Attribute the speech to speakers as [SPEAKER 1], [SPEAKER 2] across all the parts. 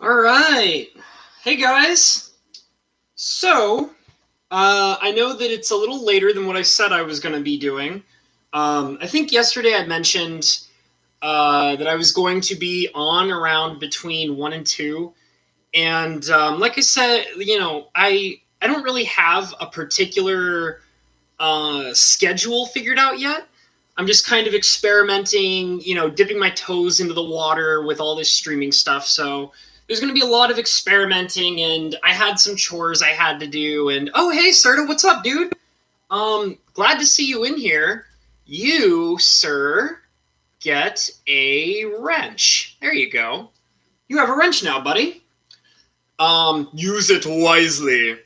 [SPEAKER 1] All right. Hey guys. So, I know that it's a little later than what I said I was going to be doing. I think yesterday I mentioned that I was going to be on around between 1 and 2. And like I said, I don't really have a particular schedule figured out yet. I'm just kind of experimenting, dipping my toes into the water with all this streaming stuff. So there's going to be a lot of experimenting, and I had some chores I had to do. And oh, hey, Serta, what's up, dude? Glad to see you in here. You, sir, get a wrench. There you go. You have a wrench now, buddy. Use it wisely.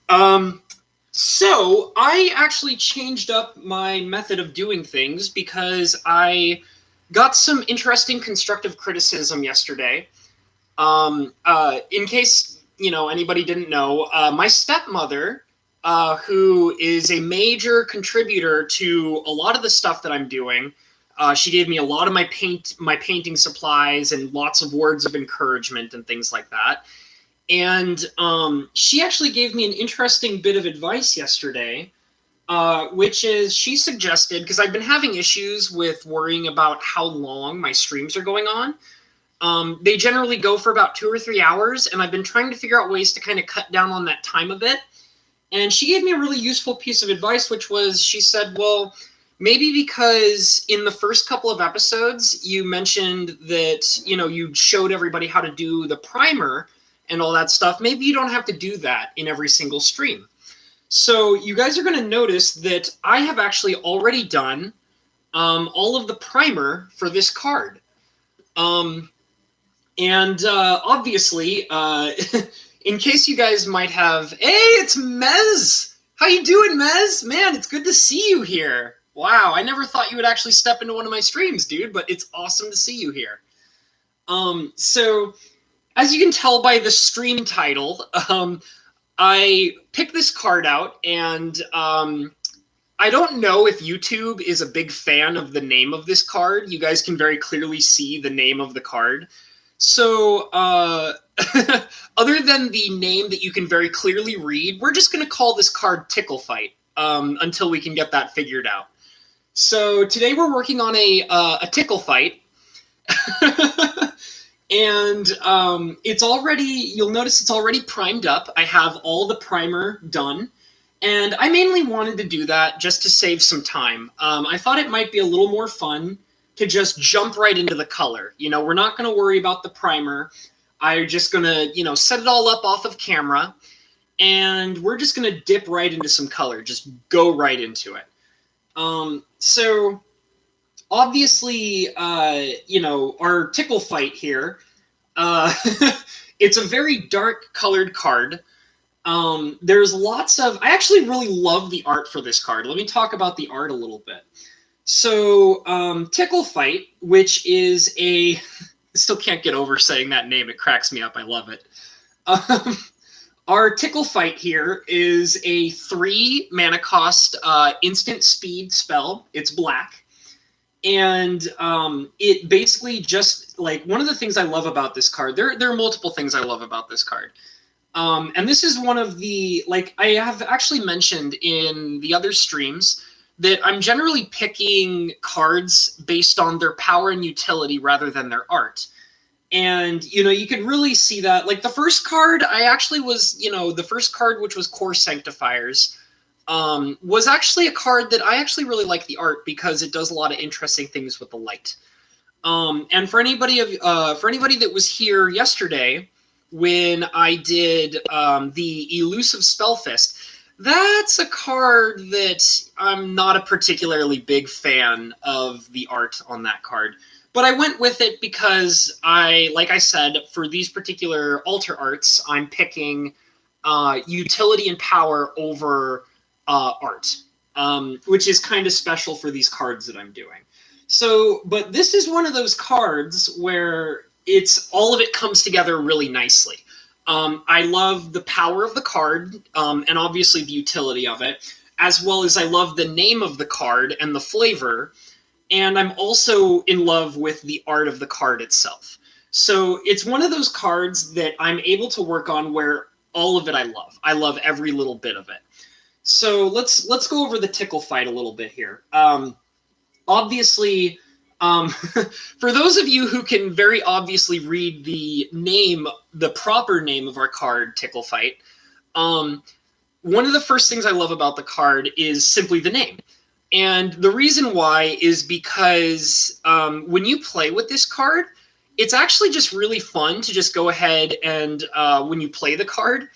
[SPEAKER 1] um, So, I actually changed up my method of doing things because I got some interesting constructive criticism yesterday. In case, anybody didn't know, my stepmother, who is a major contributor to a lot of the stuff that I'm doing, she gave me a lot of my painting supplies and lots of words of encouragement and things like that. And she actually gave me an interesting bit of advice yesterday, which is she suggested, because I've been having issues with worrying about how long my streams are going on. They generally go for about 2 or 3 hours, and I've been trying to figure out ways to kind of cut down on that time a bit. And she gave me a really useful piece of advice, which was she said, well, maybe because in the first couple of episodes, you mentioned that, you showed everybody how to do the primer and all that stuff, maybe you don't have to do that in every single stream. So you guys are going to notice that I have actually already done all of the primer for this card. Obviously, in case you guys might have, hey, it's Mez! How you doing, Mez? Man, it's good to see you here. Wow, I never thought you would actually step into one of my streams, dude, but it's awesome to see you here. So as you can tell by the stream title, I picked this card out, and I don't know if YouTube is a big fan of the name of this card. You guys can very clearly see the name of the card. So, other than the name that you can very clearly read, we're just going to call this card Tickle Fight until we can get that figured out. So today we're working on a Tickle Fight. And it's already, you'll notice it's already primed up. I have all the primer done. And I mainly wanted to do that just to save some time. I thought it might be a little more fun to just jump right into the color. We're not going to worry about the primer. I'm just going to, set it all up off of camera. And we're just going to dip right into some color. Just go right into it. So obviously, our Tickle Fight here, it's a very dark colored card. There's lots of, I actually really love the art for this card. Let me talk about the art a little bit. So, Tickle Fight, which is I still can't get over saying that name. It cracks me up. I love it. Our Tickle Fight here is a 3 mana cost instant speed spell. It's black. And it basically just, one of the things I love about this card, there are multiple things I love about this card. And this is one of the, I have actually mentioned in the other streams that I'm generally picking cards based on their power and utility rather than their art. And, you can really see that. The first card, I actually was, the first card, which was Core Sanctifiers, was actually a card that I actually really like the art because it does a lot of interesting things with the light. And for anybody that was here yesterday when I did the Elusive Spellfist, that's a card that I'm not a particularly big fan of the art on that card. But I went with it because like I said, for these particular altar arts, I'm picking utility and power over art, which is kind of special for these cards that I'm doing. So, but this is one of those cards where all of it comes together really nicely. I love the power of the card, and obviously the utility of it, as well as I love the name of the card and the flavor, and I'm also in love with the art of the card itself. So it's one of those cards that I'm able to work on where all of it I love. I love every little bit of it. So let's go over the Tickle Fight a little bit here. Obviously, for those of you who can very obviously read the name, the proper name of our card, Tickle Fight, one of the first things I love about the card is simply the name. And the reason why is because when you play with this card, it's actually just really fun to just go ahead and when you play the card,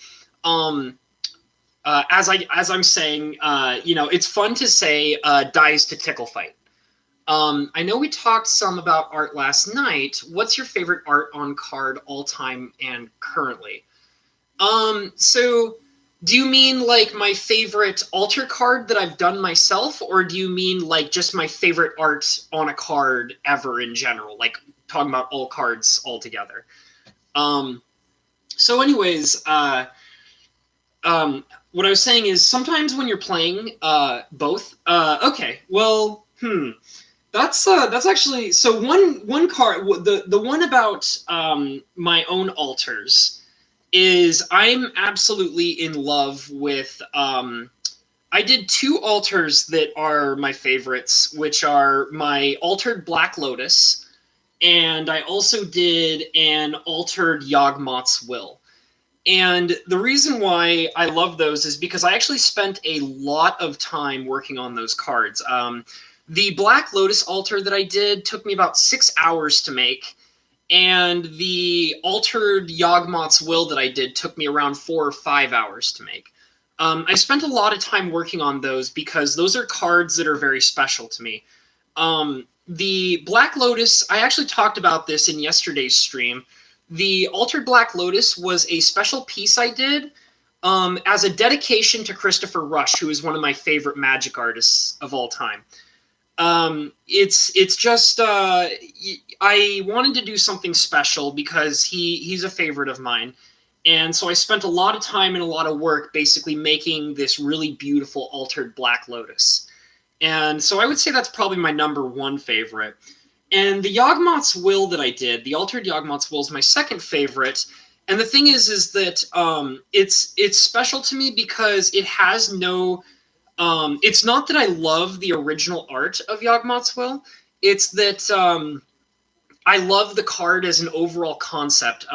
[SPEAKER 1] as I'm saying, it's fun to say dies to Tickle Fight. I know we talked some about art last night. What's your favorite art on card all time and currently? So do you mean like my favorite altar card that I've done myself, or do you mean like just my favorite art on a card ever in general, like talking about all cards altogether? So anyways, what I was saying is sometimes when you're playing both, okay, well, that's actually so one card. The one about my own altars is I'm absolutely in love with. I did two altars that are my favorites, which are my altered Black Lotus, and I also did an altered Yawgmoth's Will. And the reason why I love those is because I actually spent a lot of time working on those cards. The Black Lotus altar that I did took me about 6 hours to make, and the altered Yawgmoth's Will that I did took me around 4 or 5 hours to make. I spent a lot of time working on those because those are cards that are very special to me. The Black Lotus, I actually talked about this in yesterday's stream. The Altered Black Lotus was a special piece I did as a dedication to Christopher Rush, who is one of my favorite Magic artists of all time. It's just I wanted to do something special because he's a favorite of mine, and so I spent a lot of time and a lot of work basically making this really beautiful Altered Black Lotus. And so I would say that's probably my number one favorite. And the Yawgmoth's Will that I did, the Altered Yawgmoth's Will, is my second favorite. And the thing is that it's special to me because it has no. It's not that I love the original art of Yawgmoth's Will. It's that I love the card as an overall concept.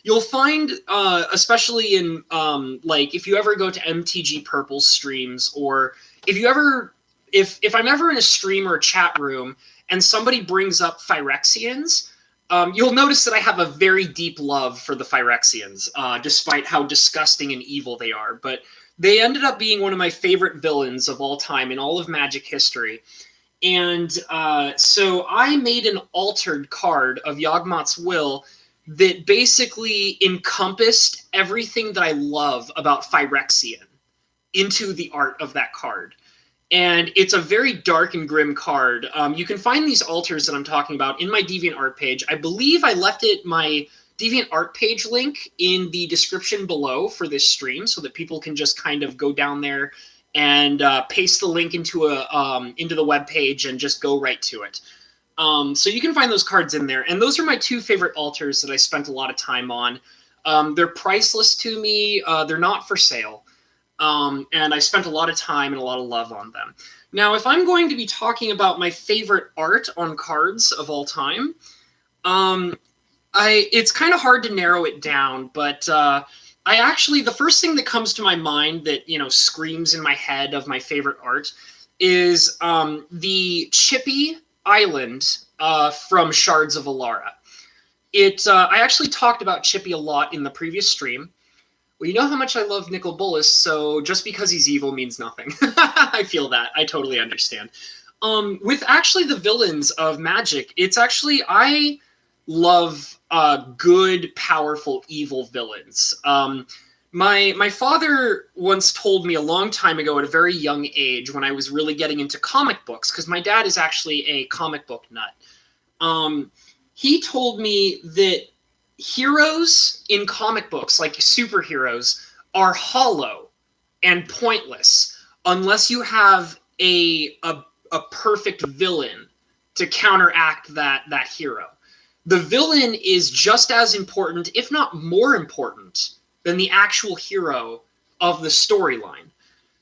[SPEAKER 1] You'll find, especially in like if you ever go to MTG Purple streams, or if I'm ever in a stream or a chat room and somebody brings up Phyrexians, you'll notice that I have a very deep love for the Phyrexians, despite how disgusting and evil they are. But they ended up being one of my favorite villains of all time in all of Magic history. And so I made an altered card of Yawgmoth's Will that basically encompassed everything that I love about Phyrexian into the art of that card. And it's a very dark and grim card. You can find these altars that I'm talking about in my DeviantArt page. I believe I left my DeviantArt page link in the description below for this stream so that people can just kind of go down there and paste the link into the web page and just go right to it. So you can find those cards in there. And those are my two favorite altars that I spent a lot of time on. They're priceless to me. They're not for sale. And I spent a lot of time and a lot of love on them. Now, if I'm going to be talking about my favorite art on cards of all time, it's kind of hard to narrow it down, but the first thing that comes to my mind that, screams in my head of my favorite art is the Chippy Island from Shards of Alara. I actually talked about Chippy a lot in the previous stream. Well, you know how much I love Nicol Bolas, so just because he's evil means nothing. I feel that. I totally understand. With actually the villains of Magic, I love good, powerful, evil villains. My father once told me a long time ago at a very young age when I was really getting into comic books, because my dad is actually a comic book nut. He told me that heroes in comic books, like superheroes, are hollow and pointless unless you have a perfect villain to counteract that hero. the villain is just as important, if not more important, than the actual hero of the storyline.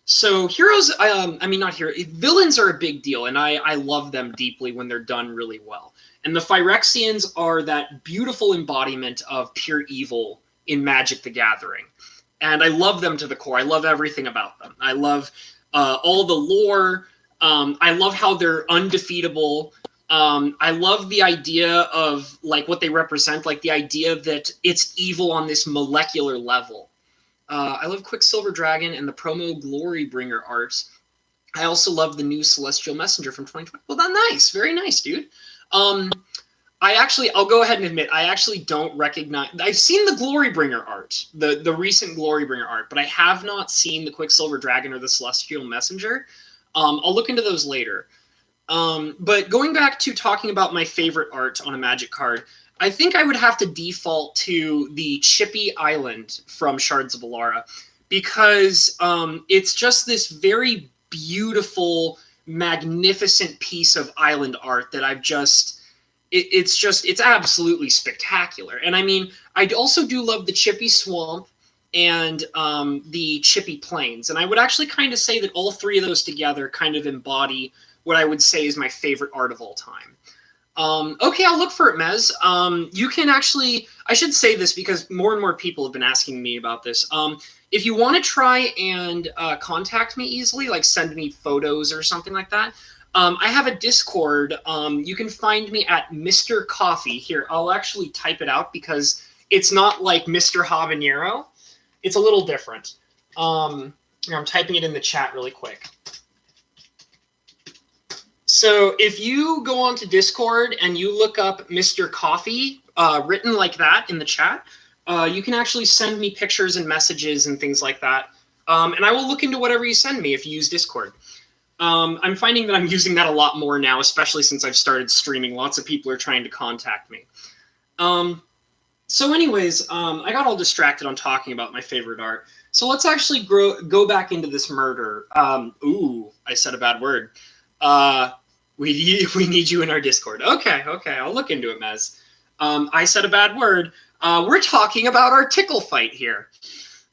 [SPEAKER 1] So heroes, I mean, not hero, villains are a big deal, and I love them deeply when they're done really well. And the Phyrexians are that beautiful embodiment of pure evil in Magic the Gathering. And I love them to the core. I love everything about them. I love all the lore. I love how they're undefeatable. I love the idea of like what they represent, like the idea that it's evil on this molecular level. I love Quicksilver Dragon and the promo Glorybringer art. I also love the new Celestial Messenger from 2020. Well, that's nice. Very nice, dude. I'll go ahead and admit, I actually don't recognize. I've seen the Glorybringer art, the recent Glorybringer art, but I have not seen the Quicksilver Dragon or the Celestial Messenger. I'll look into those later. But going back to talking about my favorite art on a Magic card, I think I would have to default to the Chippy Island from Shards of Alara, because it's just this very beautiful, magnificent piece of island art that I've just... It's absolutely spectacular. And I mean, I also do love the Chippy Swamp and the Chippy Plains. And I would actually kind of say that all three of those together kind of embody what I would say is my favorite art of all time. Okay, I'll look for it, Mez. You can actually, I should say this because more and more people have been asking me about this. If you want to try and contact me easily, like send me photos or something like that, I have a Discord. You can find me at Mr. Coffee. Here, I'll actually type it out because it's not like Mr. Habanero. It's a little different. I'm typing it in the chat really quick. So if you go onto Discord and you look up Mr. Coffee, written like that in the chat, you can actually send me pictures and messages and things like that. And I will look into whatever you send me if you use Discord. I'm finding that I'm using that a lot more now, especially since I've started streaming. Lots of people are trying to contact me. So anyways, I got all distracted on talking about my favorite art. So let's actually go back into this murder. Ooh, I said a bad word. We need you in our Discord. Okay, I'll look into it, Mez. I said a bad word. We're talking about our Tickle Fight here.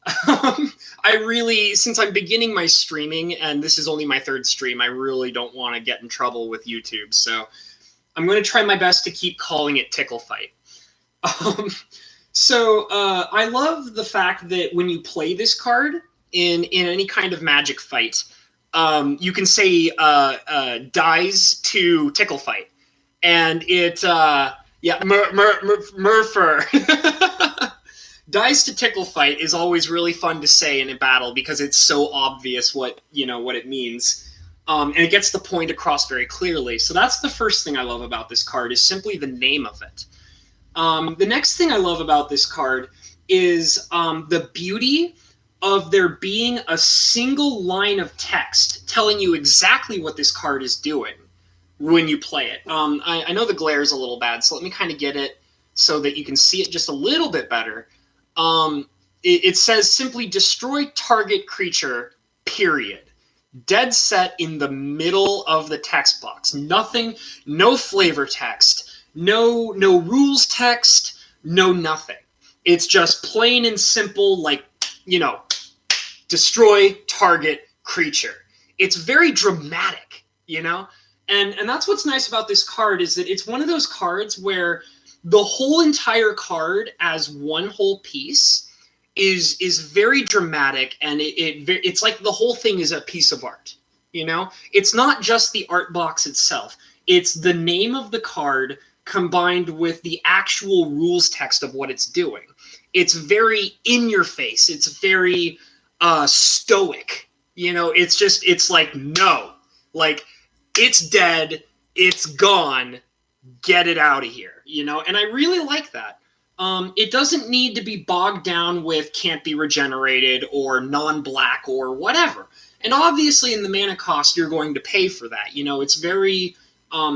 [SPEAKER 1] I really, since I'm beginning my streaming, and this is only my third stream, I really don't want to get in trouble with YouTube. So I'm going to try my best to keep calling it Tickle Fight. I love the fact that when you play this card in any kind of Magic fight, you can say dies to Tickle Fight. And it, Murpher. Dies to Tickle Fight is always really fun to say in a battle because it's so obvious what it means. And it gets the point across very clearly. So that's the first thing I love about this card, is simply the name of it. The next thing I love about this card is the beauty of there being a single line of text telling you exactly what this card is doing when you play it. I know the glare is a little bad, so let me kind of get it so that you can see it just a little bit better. It says simply destroy target creature, period. Dead set in the middle of the text box. Nothing, no flavor text, no rules text, no nothing. It's just plain and simple, like, destroy target creature. It's very dramatic, And that's what's nice about this card, is that it's one of those cards where the whole entire card as one whole piece is very dramatic, and it's like the whole thing is a piece of art. It's not just the art box itself. It's the name of the card combined with the actual rules text of what it's doing. It's very in your face. It's very stoic. It's like, no, like, it's dead. It's gone. Get it out of here. And I really like that. It doesn't need to be bogged down with can't be regenerated or non-black or whatever. And obviously in the mana cost, you're going to pay for that. It's very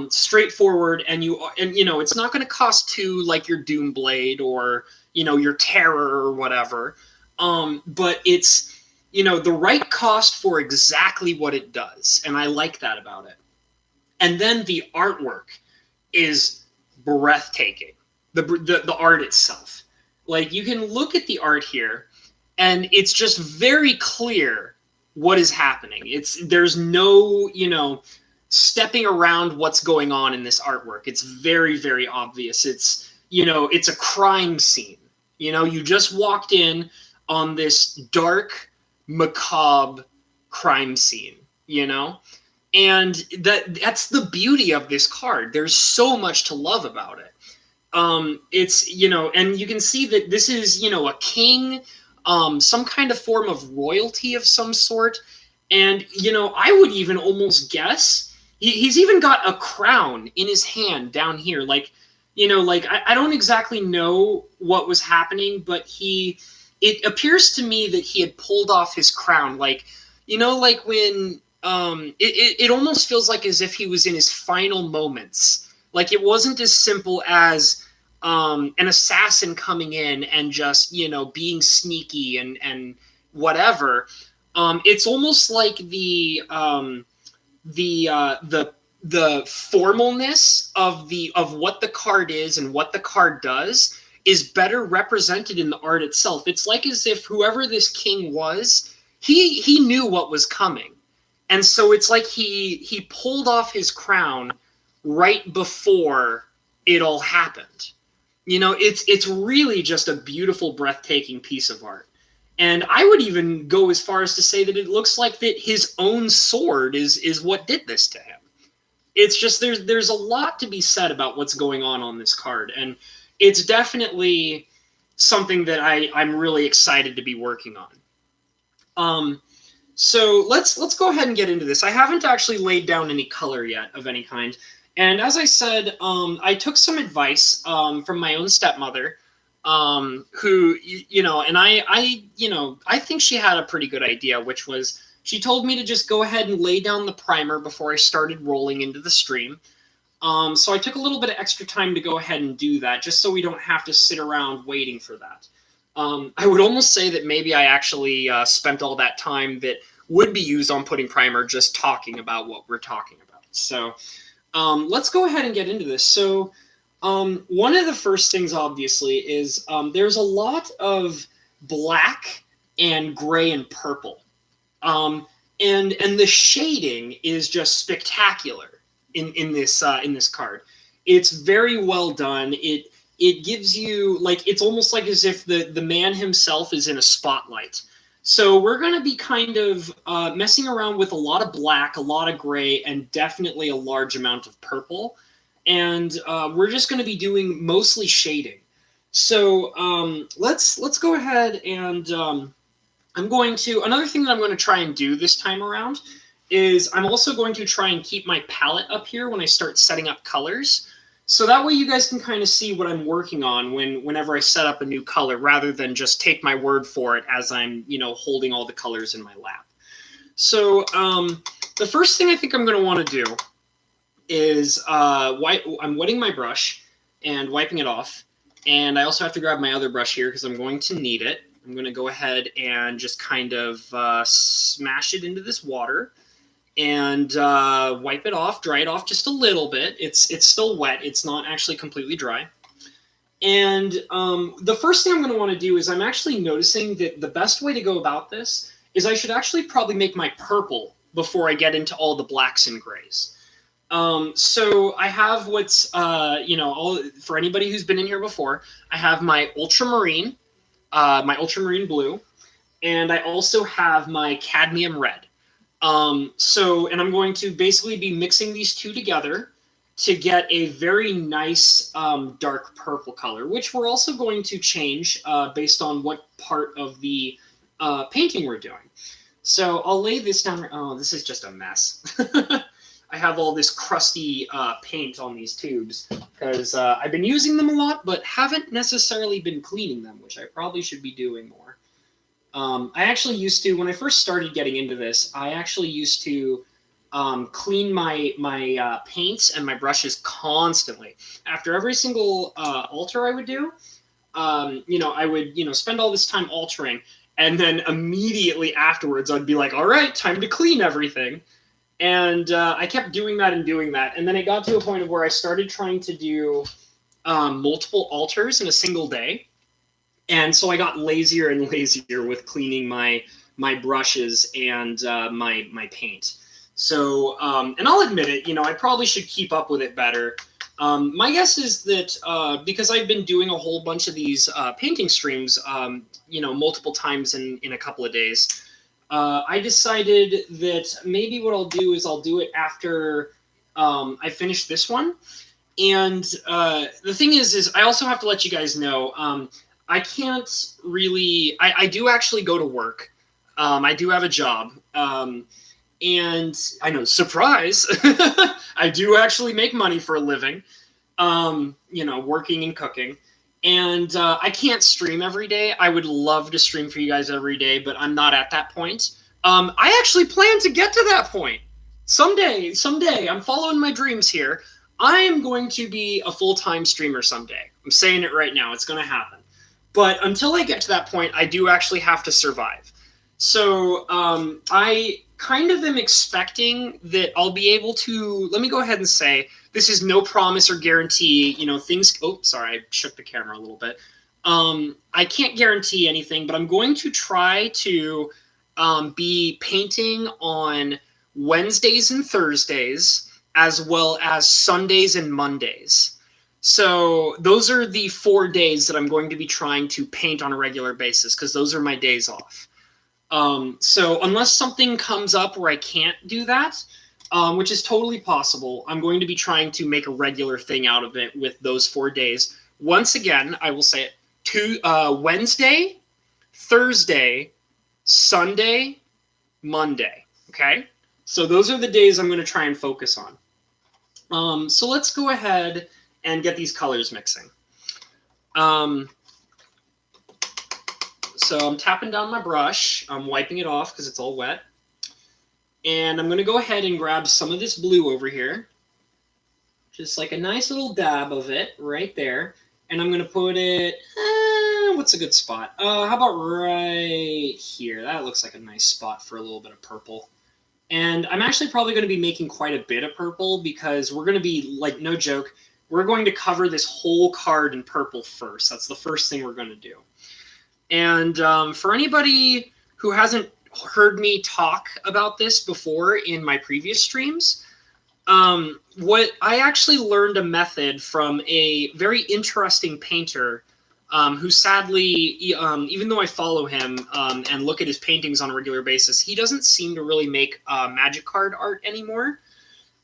[SPEAKER 1] straightforward, and it's not going to cost 2 like your Doomblade or, your Terror or whatever. But it's, the right cost for exactly what it does. And I like that about it. And then the artwork is breathtaking. the art itself. Like, you can look at the art here, and it's just very clear what is happening. There's no, stepping around what's going on in this artwork. It's very, very obvious. It's a crime scene. You just walked in on this dark, macabre crime scene, and that's the beauty of this card. There's so much to love about it. It's, and you can see that this is, a king, some kind of form of royalty of some sort. And, I would even almost guess he's even got a crown in his hand down here. Like, I don't exactly know what was happening, but it appears to me that he had pulled off his crown. Like, like when, it almost feels like as if he was in his final moments. Like, it wasn't as simple as an assassin coming in and just, being sneaky and whatever. It's almost like the formalness of what the card is and what the card does is better represented in the art itself. It's like as if whoever this king was, he knew what was coming. And so it's like he pulled off his crown right before it all happened. It's really just a beautiful, breathtaking piece of art. And I would even go as far as to say that it looks like that his own sword is what did this to him. It's just there's a lot to be said about what's going on this card, and it's definitely something that I'm really excited to be working on. So let's go ahead and get into this. I haven't actually laid down any color yet of any kind. And as I said, I took some advice from my own stepmother, who, and I think she had a pretty good idea, which was she told me to just go ahead and lay down the primer before I started rolling into the stream. So I took a little bit of extra time to go ahead and do that, just so we don't have to sit around waiting for that. I would almost say that maybe I actually spent all that time that would be used on putting primer just talking about what we're talking about. So let's go ahead and get into this. So one of the first things, obviously, is there's a lot of black and gray and purple. And the shading is just spectacular in this card. It's very well done. It gives you, like, it's almost like as if the man himself is in a spotlight. So we're going to be kind of messing around with a lot of black, a lot of gray, and definitely a large amount of purple. And we're just going to be doing mostly shading. So let's go ahead and another thing that I'm going to try and do this time around is I'm also going to try and keep my palette up here when I start setting up colors. So that way you guys can kind of see what I'm working on whenever I set up a new color, rather than just take my word for it as I'm, holding all the colors in my lap. So the first thing I think I'm going to want to do is I'm wetting my brush and wiping it off. And I also have to grab my other brush here because I'm going to need it. I'm going to go ahead and just kind of smash it into this water and wipe it off, dry it off just a little bit. It's still wet. It's not actually completely dry. And the first thing I'm going to want to do is I'm actually noticing that the best way to go about this is I should actually probably make my purple before I get into all the blacks and grays. So I have what's, for anybody who's been in here before, I have my ultramarine blue, and I also have my cadmium red. And I'm going to basically be mixing these two together to get a very nice dark purple color, which we're also going to change based on what part of the painting we're doing. So I'll lay this down. Oh, this is just a mess. I have all this crusty paint on these tubes because I've been using them a lot, but haven't necessarily been cleaning them, which I probably should be doing more. I actually used to, when I first started getting into this, I actually used to clean my paints and my brushes constantly. After every single altar I would do, I would, spend all this time altering, and then immediately afterwards I'd be like, all right, time to clean everything. And I kept doing that, and then it got to a point of where I started trying to do multiple altars in a single day. And so I got lazier and lazier with cleaning my brushes and my paint. So, and I'll admit it, I probably should keep up with it better. My guess is that because I've been doing a whole bunch of these painting streams, multiple times in a couple of days, I decided that maybe what I'll do is I'll do it after I finish this one. And the thing is I also have to let you guys know, I can't really. I do actually go to work. I do have a job, and I know, surprise. I do actually make money for a living. Working and cooking, and I can't stream every day. I would love to stream for you guys every day, but I'm not at that point. I actually plan to get to that point someday. Someday, I'm following my dreams here. I am going to be a full-time streamer someday. I'm saying it right now. It's going to happen. But until I get to that point, I do actually have to survive. So I kind of am expecting that I'll be able to, let me go ahead and say, this is no promise or guarantee, things, oh, sorry, I shook the camera a little bit. I can't guarantee anything, but I'm going to try to be painting on Wednesdays and Thursdays, as well as Sundays and Mondays. So those are the 4 days that I'm going to be trying to paint on a regular basis, because those are my days off. So unless something comes up where I can't do that, which is totally possible, I'm going to be trying to make a regular thing out of it with those 4 days. Once again, I will say it, Wednesday, Thursday, Sunday, Monday. Okay? So those are the days I'm going to try and focus on. So let's go ahead and get these colors mixing. So I'm tapping down my brush. I'm wiping it off because it's all wet. And I'm going to go ahead and grab some of this blue over here. Just like a nice little dab of it right there. And I'm going to put it, what's a good spot? How about right here? That looks like a nice spot for a little bit of purple. And I'm actually probably going to be making quite a bit of purple because we're going to be, like, no joke, we're going to cover this whole card in purple first. That's the first thing we're going to do. And for anybody who hasn't heard me talk about this before in my previous streams, what I actually learned a method from a very interesting painter who sadly, even though I follow him and look at his paintings on a regular basis, he doesn't seem to really make magic card art anymore.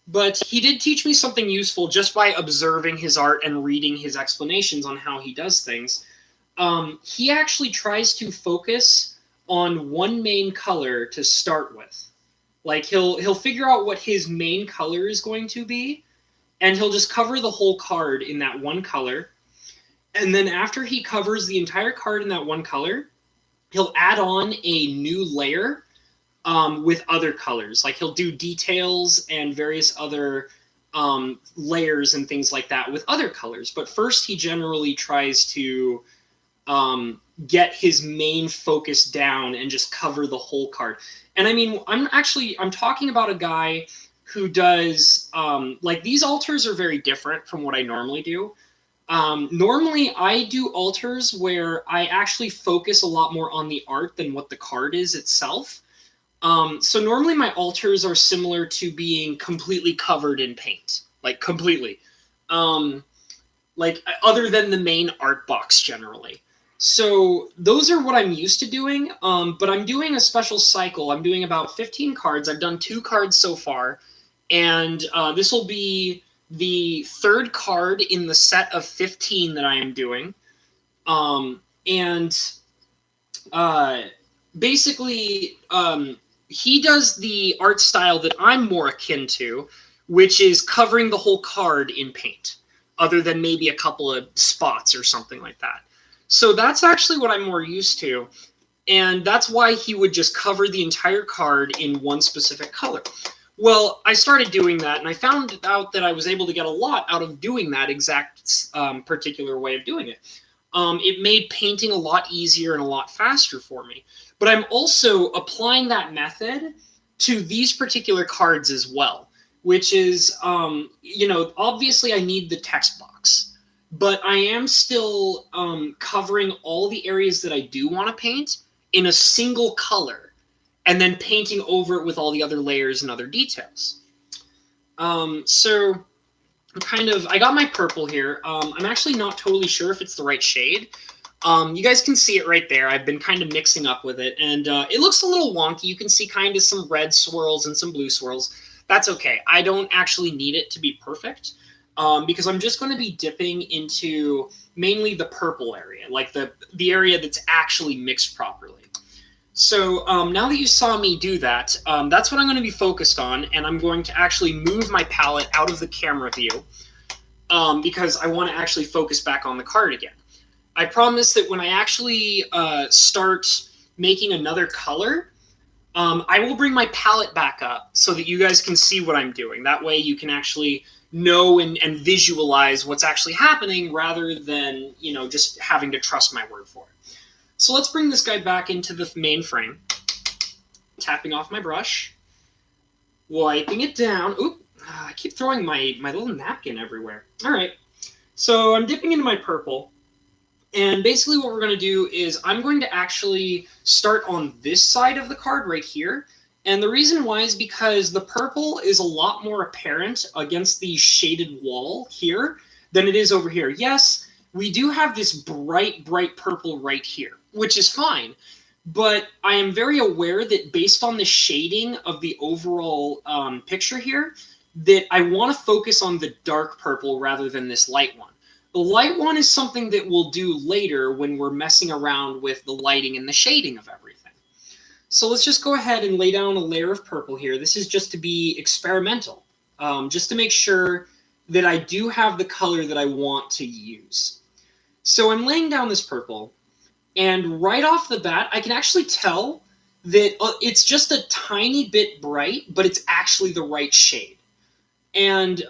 [SPEAKER 1] But he did teach me something useful just by observing his art and reading his explanations on how he does things. He actually tries to focus on one main color to start with. Like he'll figure out what his main color is going to be, and he'll just cover the whole card in that one color. And then after he covers the entire card in that one color, he'll add on a new layer with other colors. Like he'll do details and various other layers and things like that with other colors. But first he generally tries to get his main focus down and just cover the whole card. And I mean, I'm talking about a guy who does, like, these altars are very different from what I normally do. Normally I do altars where I actually focus a lot more on the art than what the card is itself. So normally my altars are similar to being completely covered in paint, like completely, like other than the main art box generally. So those are what I'm used to doing, but I'm doing a special cycle. I'm doing about 15 cards. I've done 2 cards so far, and this will be the 3rd card in the set of 15 that I am doing. Basically, he does the art style that I'm more akin to, which is covering the whole card in paint, other than maybe a couple of spots or something like that. So that's actually what I'm more used to, and that's why he would just cover the entire card in one specific color. Well, I started doing that, and I found out that I was able to get a lot out of doing that exact particular way of doing it. It made painting a lot easier and a lot faster for me. But I'm also applying that method to these particular cards as well, which is, obviously I need the text box. but I am still covering all the areas that I do want to paint in a single color, and then painting over it with all the other layers and other details. So I got my purple here. I'm actually not totally sure if it's the right shade. You guys can see it right there. I've been kind of mixing up with it, and it looks a little wonky. You can see kind of some red swirls and some blue swirls. That's okay. I don't actually need it to be perfect, because I'm just going to be dipping into mainly the purple area, like the area that's actually mixed properly. So now that you saw me do that, that's what I'm going to be focused on, and I'm going to actually move my palette out of the camera view, because I want to actually focus back on the card again. I promise that when I actually start making another color, I will bring my palette back up so that you guys can see what I'm doing. That way you can actually know and visualize what's actually happening rather than, just having to trust my word for it. So let's bring this guy back into the main frame. Tapping off my brush. Wiping it down. Oop, I keep throwing my little napkin everywhere. All right, so I'm dipping into my purple. And basically what we're going to do is I'm going to actually start on this side of the card right here. And the reason why is because the purple is a lot more apparent against the shaded wall here than it is over here. Yes, we do have this bright, bright purple right here, which is fine. But I am very aware that based on the shading of the overall picture here, that I want to focus on the dark purple rather than this light one. The light one is something that we'll do later when we're messing around with the lighting and the shading of everything. So let's just go ahead and lay down a layer of purple here. This is just to be experimental, just to make sure that I do have the color that I want to use. So I'm laying down this purple, and right off the bat, I can actually tell that it's just a tiny bit bright, but it's actually the right shade. And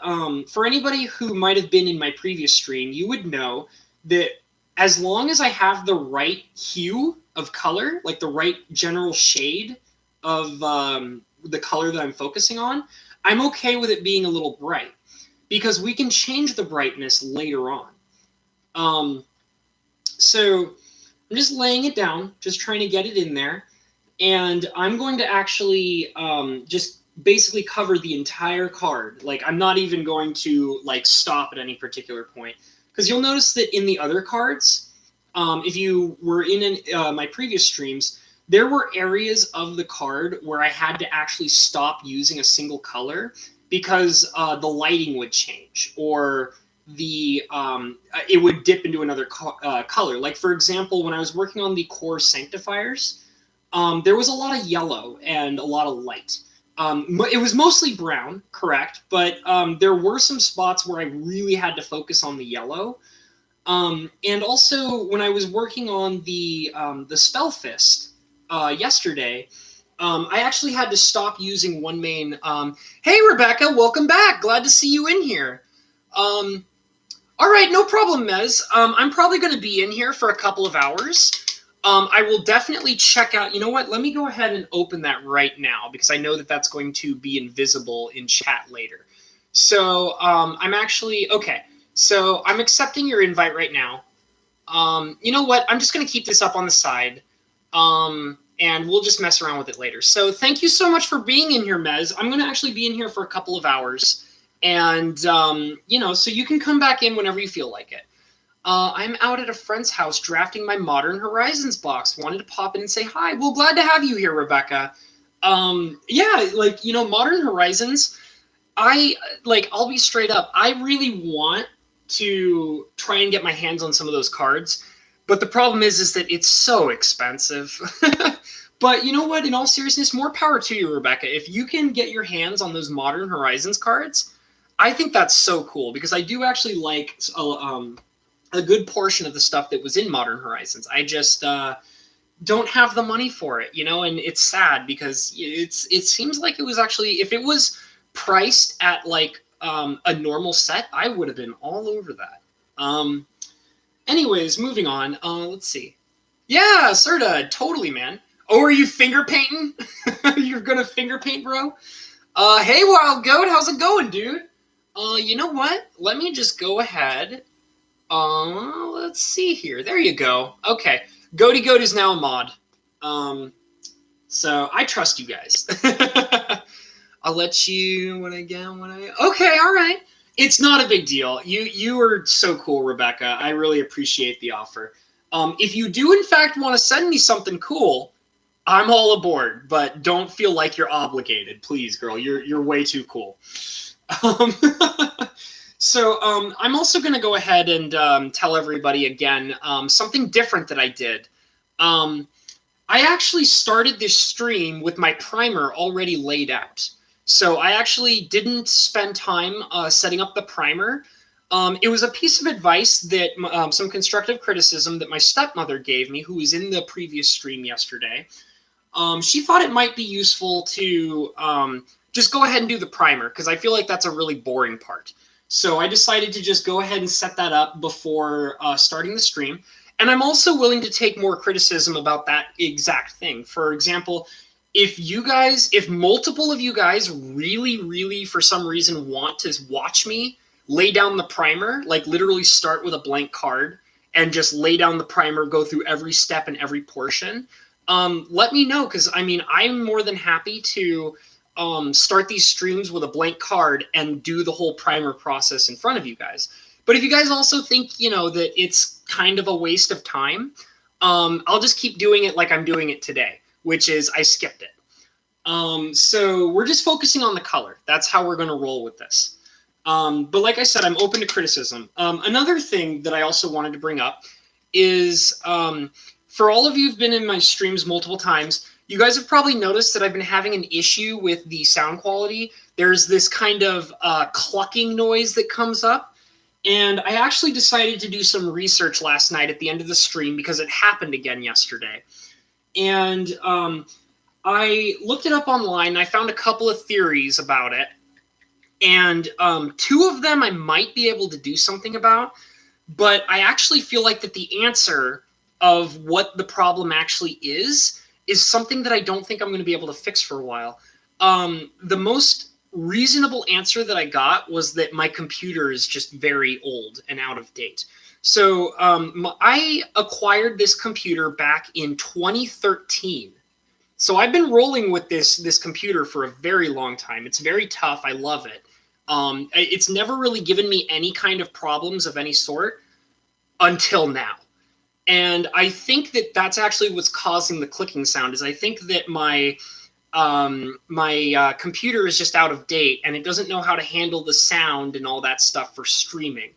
[SPEAKER 1] for anybody who might have been in my previous stream, you would know that as long as I have the right hue of color, like the right general shade of the color that I'm focusing on, I'm okay with it being a little bright, because we can change the brightness later on. So I'm just laying it down, just trying to get it in there, and I'm going to actually just basically cover the entire card. Like, I'm not even going to stop at any particular point, because you'll notice that in the other cards, if you were in my previous streams, there were areas of the card where I had to actually stop using a single color because the lighting would change, or it would dip into another color. Like, for example, when I was working on the core sanctifiers, there was a lot of yellow and a lot of light. It was mostly brown, correct, but there were some spots where I really had to focus on the yellow. And also, when I was working on the Spell Fist yesterday, I actually had to stop using one main. Hey, Rebecca, welcome back. Glad to see you in here. All right, no problem, Mez. I'm probably going to be in here for a couple of hours. I will definitely check out. You know what? Let me go ahead and open that right now, because I know that that's going to be invisible in chat later. So I'm actually okay. So I'm accepting your invite right now. You know what? I'm just going to keep this up on the side, and we'll just mess around with it later. So thank you so much for being in here, Mez. I'm going to actually be in here for a couple of hours, and so you can come back in whenever you feel like it. I'm out at a friend's house drafting my Modern Horizons box. Wanted to pop in and say hi. Well, glad to have you here, Rebecca. Yeah, Modern Horizons, I'll be straight up. I really want to try and get my hands on some of those cards, but the problem is that it's so expensive. But you know what? In all seriousness, more power to you, Rebecca. If you can get your hands on those Modern Horizons cards, I think that's so cool, because I do actually like a good portion of the stuff that was in Modern Horizons. I just don't have the money for it, and it's sad, because it seems like it was actually, if it was priced at a normal set, I would have been all over that. Anyways, moving on. Let's see. Yeah, Serta, totally, man. Oh, are you finger painting? You're gonna finger paint, bro? Hey, Wild Goat, how's it going, dude? You know what? Let me just go ahead. Let's see here. There you go. Okay. Goaty Goat is now a mod. So I trust you guys. I'll let you when I get when I. Okay, all right. It's not a big deal. You are so cool, Rebecca. I really appreciate the offer. If you do in fact want to send me something cool, I'm all aboard. But don't feel like you're obligated, please, girl. You're way too cool. Um, I'm also going to go ahead and tell everybody again something different that I did. I actually started this stream with my primer already laid out. So I actually didn't spend time setting up the primer. It was a piece of advice that some constructive criticism that my stepmother gave me, who was in the previous stream yesterday. She thought it might be useful to just go ahead and do the primer, because I feel like that's a really boring part. So I decided to just go ahead and set that up before starting the stream. And I'm also willing to take more criticism about that exact thing. For example, if multiple of you guys really, for some reason, want to watch me lay down the primer, like literally start with a blank card and just lay down the primer, go through every step and every portion, let me know, because I mean, I'm more than happy to start these streams with a blank card and do the whole primer process in front of you guys. But if you guys also think, that it's kind of a waste of time, I'll just keep doing it like I'm doing it today, which is I skipped it. So we're just focusing on the color. That's how we're going to roll with this. But like I said, I'm open to criticism. Another thing that I also wanted to bring up is for all of you who've been in my streams multiple times, you guys have probably noticed that I've been having an issue with the sound quality. There's this kind of clucking noise that comes up. And I actually decided to do some research last night at the end of the stream because it happened again yesterday. And I looked it up online and I found a couple of theories about it. And two of them I might be able to do something about. But I actually feel like that the answer of what the problem actually is something that I don't think I'm going to be able to fix for a while. The most reasonable answer that I got was that my computer is just very old and out of date. So I acquired this computer back in 2013. So I've been rolling with this computer for a very long time. It's very tough. I love it. It's never really given me any kind of problems of any sort until now. And I think that that's actually what's causing the clicking sound. Is I think that my computer is just out of date and it doesn't know how to handle the sound and all that stuff for streaming.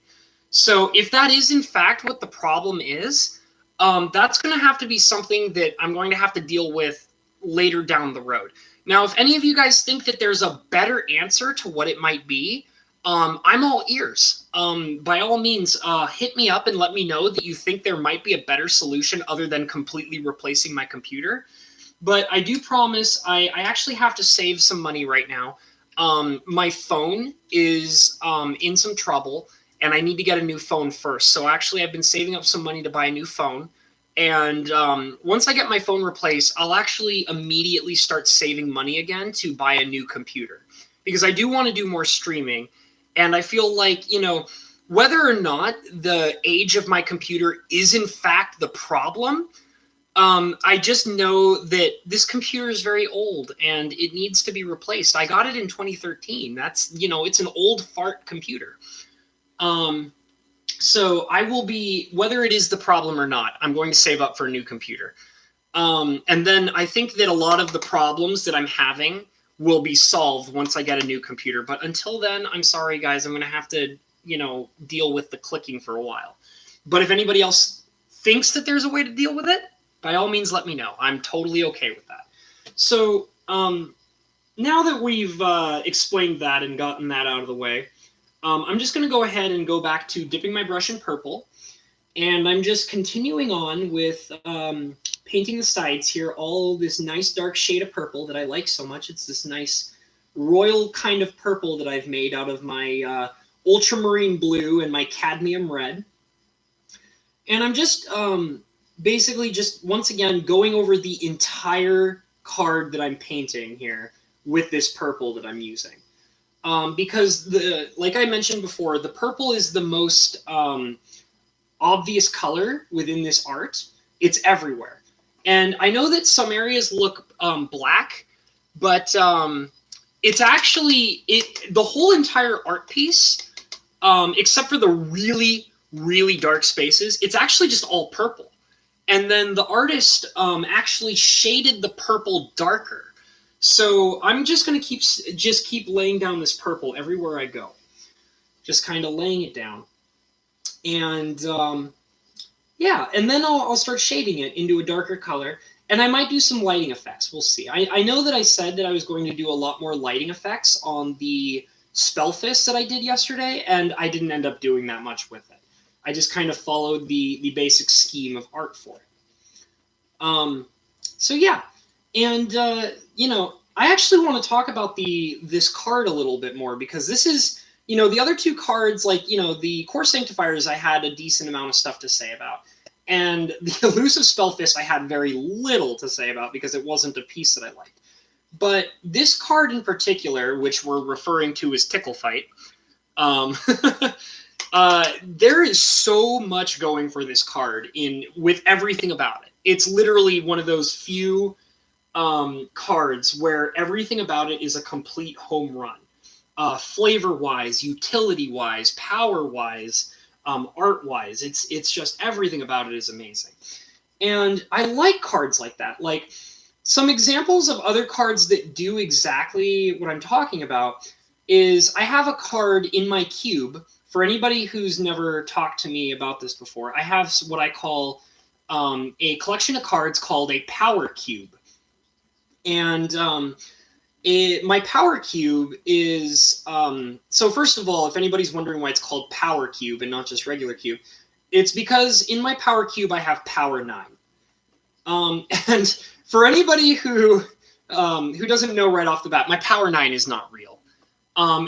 [SPEAKER 1] So if that is in fact what the problem is, that's going to have to be something that I'm going to have to deal with later down the road. Now, if any of you guys think that there's a better answer to what it might be, I'm all ears. By all means, hit me up and let me know that you think there might be a better solution other than completely replacing my computer. But I do promise I actually have to save some money right now. My phone is in some trouble, and I need to get a new phone first. So actually, I've been saving up some money to buy a new phone. And once I get my phone replaced, I'll actually immediately start saving money again to buy a new computer. Because I do want to do more streaming. And I feel like, whether or not the age of my computer is in fact the problem, I just know that this computer is very old and it needs to be replaced. I got it in 2013. That's, it's an old fart computer. So I will be, whether it is the problem or not, I'm going to save up for a new computer. And then I think that a lot of the problems that I'm having will be solved once I get a new computer. But until then, I'm sorry, guys. I'm going to have to, deal with the clicking for a while. But if anybody else thinks that there's a way to deal with it, by all means, let me know. I'm totally okay with that. So now that we've explained that and gotten that out of the way, I'm just going to go ahead and go back to dipping my brush in purple. And I'm just continuing on with painting the sides here, all this nice dark shade of purple that I like so much. It's this nice royal kind of purple that I've made out of my ultramarine blue and my cadmium red. And I'm just basically just once again going over the entire card that I'm painting here with this purple that I'm using. Because like I mentioned before, the purple is the most obvious color within this art. It's everywhere. And I know that some areas look black, but it's actually the whole entire art piece, except for the really, really dark spaces, it's actually just all purple. And then the artist actually shaded the purple darker. So I'm just gonna keep laying down this purple everywhere I go, just kind of laying it down, and yeah, and then I'll start shading it into a darker color, and I might do some lighting effects. We'll see. I know that I said that I was going to do a lot more lighting effects on the spell fist that I did yesterday, and I didn't end up doing that much with it. I just kind of followed the basic scheme of art for it. So yeah, and I actually want to talk about this card a little bit more, because this is, the other two cards, like, the Core Sanctifiers, I had a decent amount of stuff to say about. And the Elusive Spellfist I had very little to say about because it wasn't a piece that I liked. But this card in particular, which we're referring to as Tickle Fight, there is so much going for this card with everything about it. It's literally one of those few cards where everything about it is a complete home run. Flavor-wise, utility-wise, power-wise, art-wise. It's just everything about it is amazing. And I like cards like that. Like, some examples of other cards that do exactly what I'm talking about is I have a card in my cube. For anybody who's never talked to me about this before, I have what I call a collection of cards called a power cube. And my power cube is, so first of all, if anybody's wondering why it's called power cube and not just regular cube, it's because in my power cube I have power 9. And for anybody who doesn't know right off the bat, my power 9 is not real.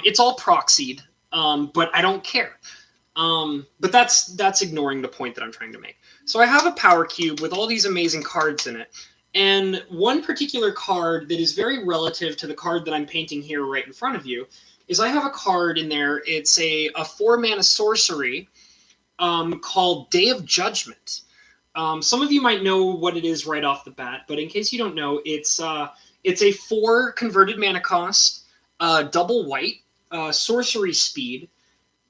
[SPEAKER 1] It's all proxied, but I don't care. But that's ignoring the point that I'm trying to make. So I have a power cube with all these amazing cards in it. And one particular card that is very relative to the card that I'm painting here right in front of you is I have a card in there. It's a 4-mana sorcery called Day of Judgment. Some of you might know what it is right off the bat, but in case you don't know, it's a 4 converted mana cost, double white, sorcery speed,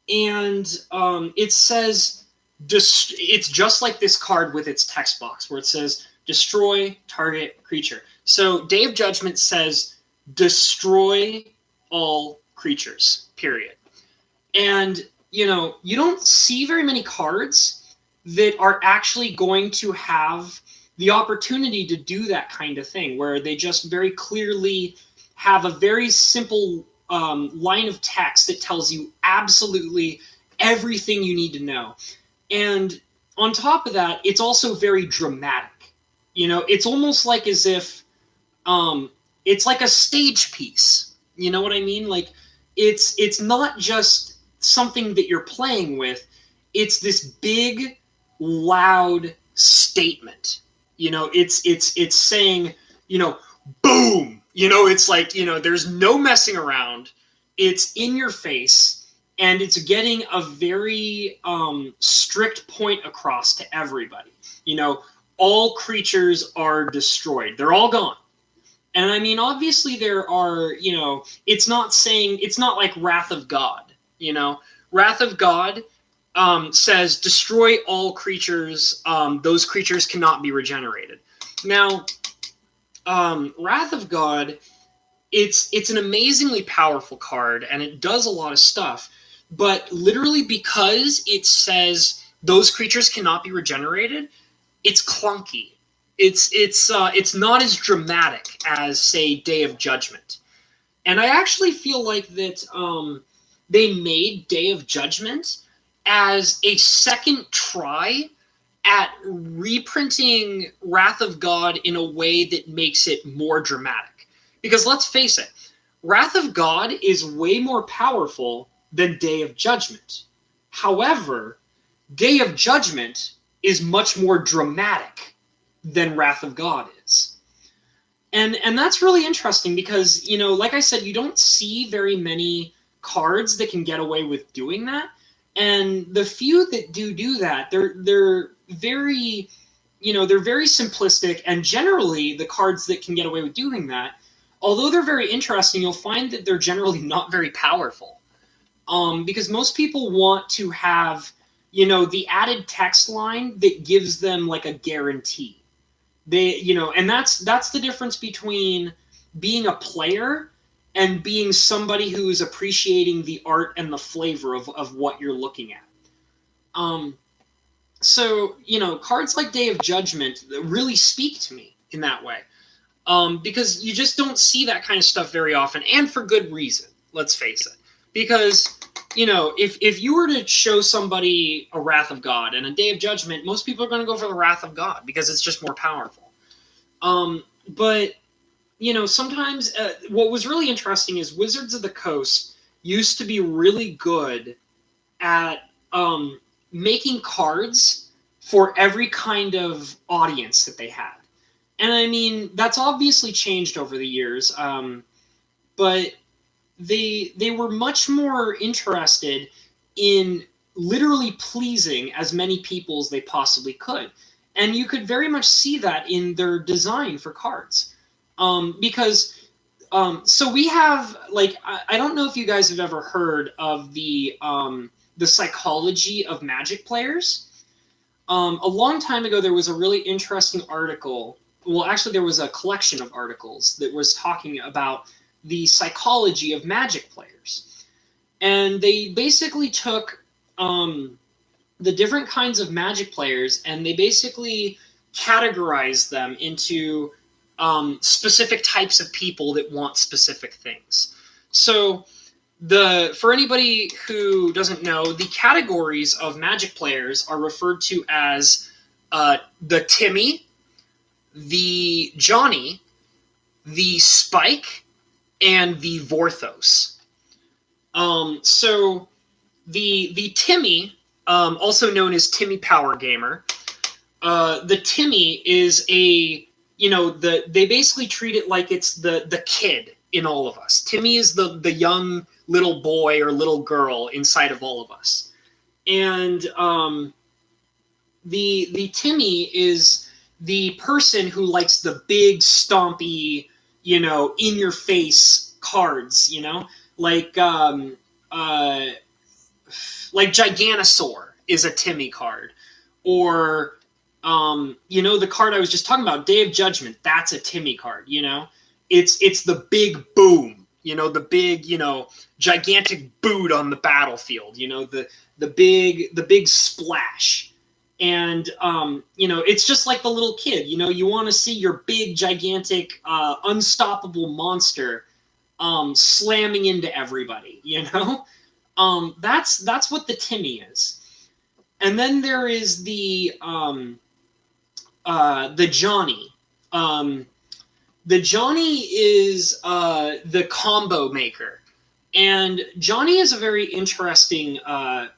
[SPEAKER 1] and it says, it's just like this card with its text box where it says, destroy target creature. So Day of Judgment says, destroy all creatures, period. And, you don't see very many cards that are actually going to have the opportunity to do that kind of thing, where they just very clearly have a very simple line of text that tells you absolutely everything you need to know. And on top of that, it's also very dramatic. It's almost like as if it's like a stage piece. You know what I mean? Like, it's not just something that you're playing with. It's this big, loud statement. It's saying, boom. It's like, there's no messing around. It's in your face, and it's getting a very strict point across to everybody. All creatures are destroyed. They're all gone. And I mean, obviously there are, it's not like Wrath of God. Wrath of God says destroy all creatures. Those creatures cannot be regenerated. Now, Wrath of God, it's an amazingly powerful card, and it does a lot of stuff. But literally, because it says those creatures cannot be regenerated, it's clunky. It's not as dramatic as, say, Day of Judgment. And I actually feel like that they made Day of Judgment as a second try at reprinting Wrath of God in a way that makes it more dramatic. Because let's face it, Wrath of God is way more powerful than Day of Judgment. However, Day of Judgment is much more dramatic than Wrath of God is. And that's really interesting because, like I said, you don't see very many cards that can get away with doing that. And the few that do that, they're very, they're very simplistic, and generally the cards that can get away with doing that, although they're very interesting, you'll find that they're generally not very powerful. Because most people want to have, the added text line that gives them like a guarantee. And that's the difference between being a player and being somebody who is appreciating the art and the flavor of what you're looking at. Um, so, cards like Day of Judgment really speak to me in that way. Because you just don't see that kind of stuff very often, and for good reason, let's face it. Because, if you were to show somebody a Wrath of God and a Day of Judgment, most people are going to go for the Wrath of God because it's just more powerful. But, sometimes what was really interesting is Wizards of the Coast used to be really good at making cards for every kind of audience that they had. And I mean, that's obviously changed over the years, but they were much more interested in literally pleasing as many people as they possibly could. And you could very much see that in their design for cards. So we have, like, I don't know if you guys have ever heard of the psychology of Magic players. A long time ago, there was a really interesting article. Well, actually, there was a collection of articles that was talking about the psychology of Magic players. And they basically took the different kinds of Magic players and they basically categorized them into specific types of people that want specific things. So for anybody who doesn't know, the categories of Magic players are referred to as the Timmy, the Johnny, the Spike, and the Vorthos. So the Timmy, also known as Timmy Power Gamer, the Timmy is they basically treat it like it's the kid in all of us. Timmy is the young little boy or little girl inside of all of us. And the Timmy is the person who likes the big, stompy, in your face cards, like Giganosaur is a Timmy card, or the card I was just talking about, Day of Judgment, that's a Timmy card. It's the big boom, the big, gigantic boot on the battlefield, the big splash. And it's just like the little kid. You want to see your big, gigantic, unstoppable monster slamming into everybody. That's what the Timmy is. And then there is the Johnny. The Johnny is the combo maker. And Johnny is a very interesting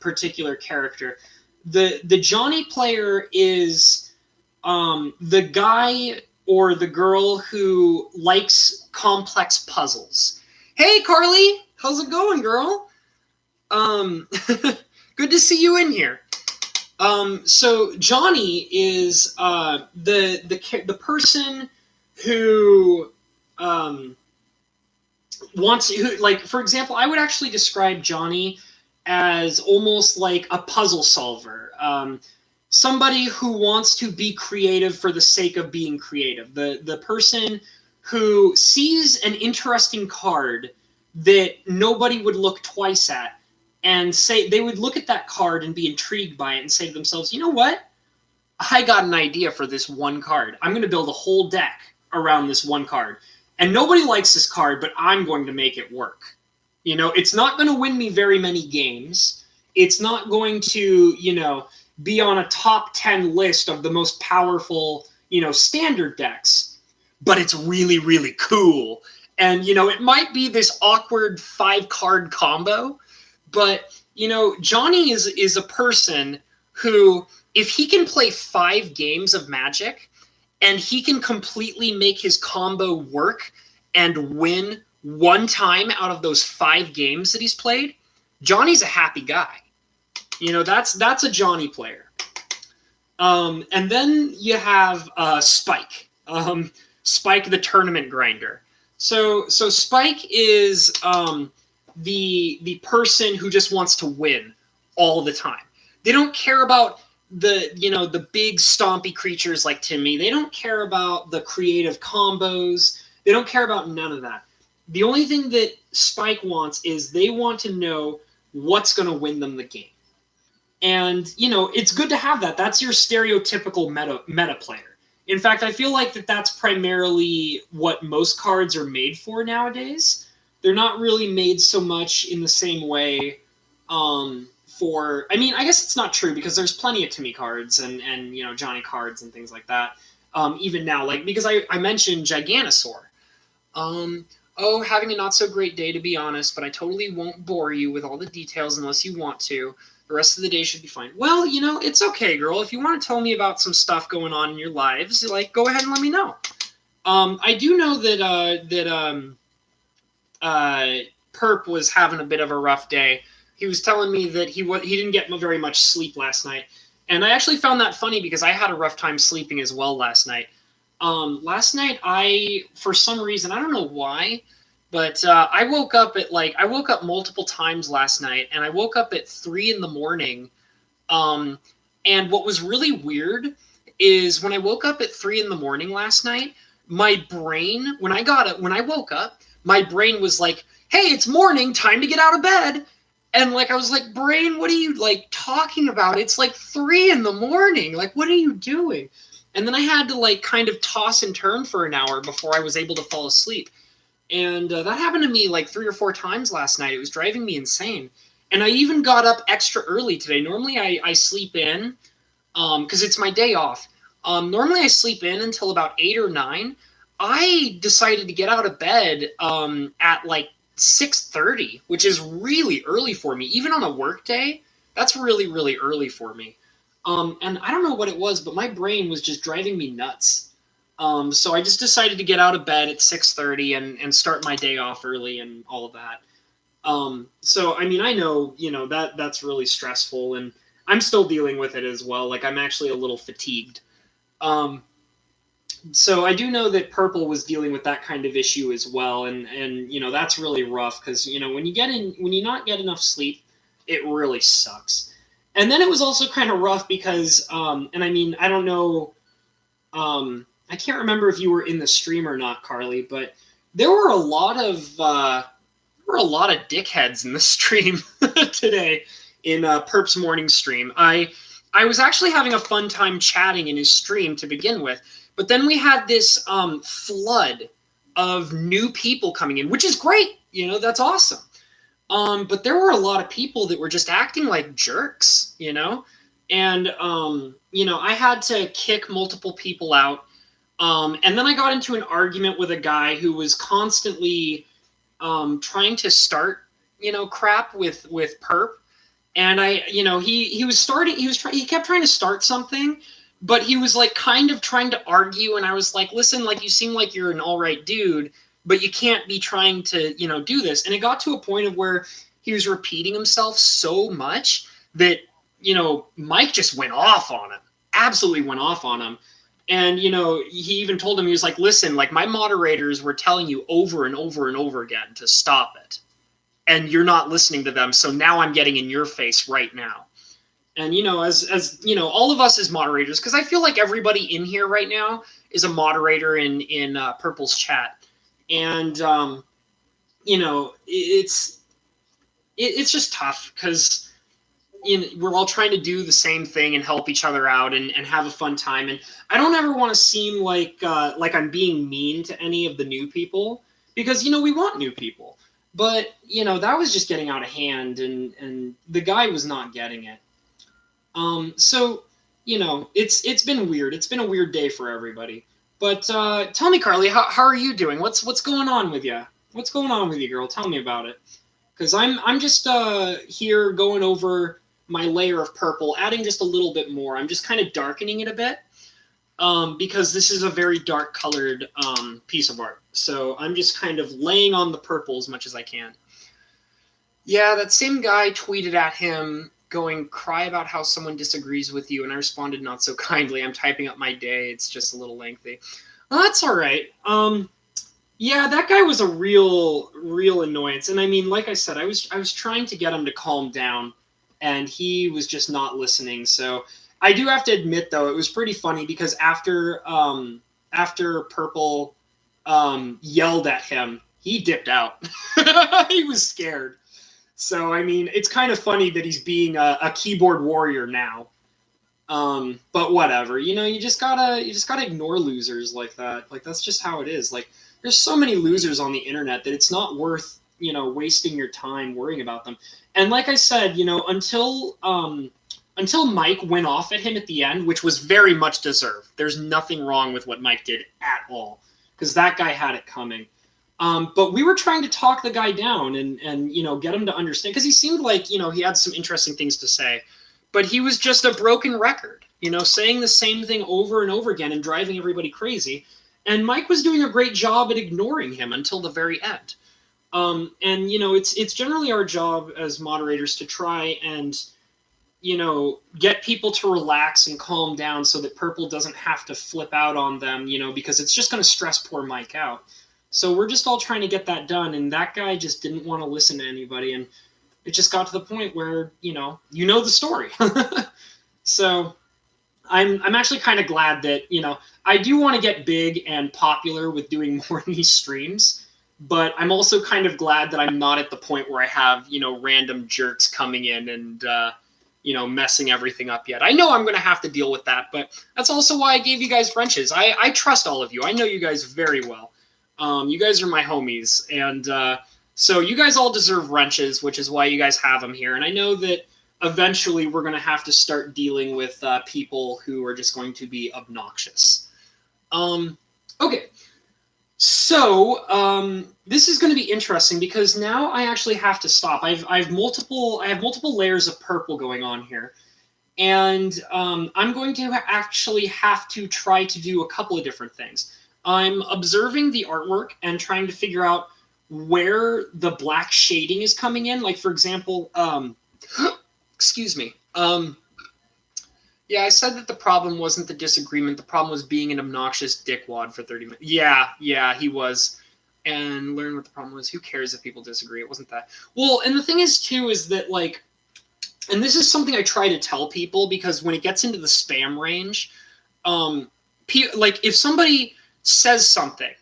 [SPEAKER 1] particular character. The Johnny player is the guy or the girl who likes complex puzzles. Hey, Carly, how's it going, girl? Good to see you in here. So Johnny is the person who for example, I would actually describe Johnny as almost like a puzzle solver. Somebody who wants to be creative for the sake of being creative. The person who sees an interesting card that nobody would look twice at and say they would look at that card and be intrigued by it and say to themselves, you know what? I got an idea for this one card. I'm going to build a whole deck around this one card. And nobody likes this card, but I'm going to make it work. It's not going to win me very many games. It's not going to, be on a top 10 list of the most powerful, standard decks. But it's really, really cool. And, it might be this awkward 5-card combo. But, Johnny is a person who, if he can play 5 games of Magic and he can completely make his combo work and win one time out of those 5 games that he's played, Johnny's a happy guy. That's a Johnny player. And then you have Spike. Spike the tournament grinder. So Spike is the person who just wants to win all the time. They don't care about the big stompy creatures like Timmy. They don't care about the creative combos. They don't care about none of that. The only thing that Spike wants is they want to know what's going to win them the game. And, it's good to have that. That's your stereotypical meta player. In fact, I feel like that's primarily what most cards are made for nowadays. They're not really made so much in the same way I guess it's not true because there's plenty of Timmy cards and Johnny cards and things like that. Even now, because I mentioned Giganosaur. Having a not so great day, to be honest, but I totally won't bore you with all the details unless you want to. The rest of the day should be fine. Well, it's okay, girl. If you want to tell me about some stuff going on in your lives, go ahead and let me know. I do know that Perp was having a bit of a rough day. He was telling me that he didn't get very much sleep last night. And I actually found that funny because I had a rough time sleeping as well last night. Last night, for some reason, I don't know why, but I woke up multiple times last night, and I woke up at 3 a.m. And what was really weird is when I woke up at 3 a.m. last night, my brain, when I woke up, my brain was like, "Hey, it's morning, time to get out of bed." And I was like, "Brain, what are you talking about? It's 3 a.m. What are you doing?" And then I had to kind of toss and turn for an hour before I was able to fall asleep. And that happened to me 3 or 4 times last night. It was driving me insane. And I even got up extra early today. Normally I sleep in, because it's my day off. Normally I sleep in until about 8 or 9. I decided to get out of bed at 6:30, which is really early for me. Even on a work day, that's really, really early for me. And I don't know what it was, but my brain was just driving me nuts. So I just decided to get out of bed at 6:30 and start my day off early and all of that. So, I mean, I know, that's really stressful, and I'm still dealing with it as well. I'm actually a little fatigued. So I do know that Purple was dealing with that kind of issue as well, and that's really rough because when you not get enough sleep, it really sucks. And then it was also kind of rough because, and I mean, I don't know, I can't remember if you were in the stream or not, Carly, but there were a lot of dickheads in the stream today in Perp's morning stream. I was actually having a fun time chatting in his stream to begin with, but then we had this flood of new people coming in, which is great. That's awesome. But there were a lot of people that were just acting like jerks, and I had to kick multiple people out. And then I got into an argument with a guy who was constantly trying to start, crap with Perp. And he kept trying to start something, but he was kind of trying to argue. And I was like, listen, you seem like you're an all right dude, but you can't be trying to, do this. And it got to a point of where he was repeating himself so much that, Mike just went off on him, absolutely went off on him. And, he even told him, he was like, listen, my moderators were telling you over and over and over again to stop it. And you're not listening to them. So now I'm getting in your face right now. And, as all of us as moderators, because I feel like everybody in here right now is a moderator in Purple's chat. And, it's just tough because we're all trying to do the same thing and help each other out and have a fun time. And I don't ever want to seem like I'm being mean to any of the new people because, we want new people. But, that was just getting out of hand and the guy was not getting it. So, it's been weird. It's been a weird day for everybody. But tell me, Carly, how are you doing? What's going on with you? What's going on with you, girl? Tell me about it. Because I'm just here going over my layer of purple, adding just a little bit more. I'm just kind of darkening it a bit because this is a very dark colored piece of art. So I'm just kind of laying on the purple as much as I can. Yeah, that same guy tweeted at him going, cry about how someone disagrees with you, and I responded not so kindly. I'm typing up my day. It's just a little lengthy. Well, that's all right. Yeah, that guy was a real annoyance. And I mean, like I said, I was trying to get him to calm down, and he was just not listening. So I do have to admit, though, it was pretty funny because after Purple yelled at him, he dipped out. He was scared. So I mean, it's kind of funny that he's being a keyboard warrior now. But whatever, you just gotta ignore losers like that. Like that's just how it is. Like there's so many losers on the internet that it's not worth wasting your time worrying about them. And like I said, until Mike went off at him at the end, which was very much deserved. There's nothing wrong with what Mike did at all, because that guy had it coming. But we were trying to talk the guy down and get him to understand, because he seemed like he had some interesting things to say, but he was just a broken record, saying the same thing over and over again and driving everybody crazy. And Mike was doing a great job at ignoring him until the very end. And it's generally our job as moderators to try and get people to relax and calm down so that Purple doesn't have to flip out on them, because it's just going to stress poor Mike out. So we're just all trying to get that done, and that guy just didn't want to listen to anybody, and it just got to the point where you know the story. So I'm actually kind of glad that I do want to get big and popular with doing more of these streams, but I'm also kind of glad that I'm not at the point where I have random jerks coming in and messing everything up yet. I know I'm going to have to deal with that, but that's also why I gave you guys wrenches. I trust all of you. I know you guys very well. You guys are my homies, and so you guys all deserve wrenches, which is why you guys have them here. And I know that eventually we're going to have to start dealing with people who are just going to be obnoxious. Okay, so this is going to be interesting because now I actually have to stop. I have multiple layers of purple going on here, and I'm going to actually have to try to do a couple of different things. I'm observing the artwork and trying to figure out where the black shading is coming in. Like, for example, excuse me. Yeah, I said that the problem wasn't the disagreement. The problem was being an obnoxious dickwad for 30 minutes. Yeah, he was. And learn what the problem was. Who cares if people disagree? It wasn't that. Well, and the thing is, too, is that, like, and this is something I try to tell people, because when it gets into the spam range, like, if somebody says something,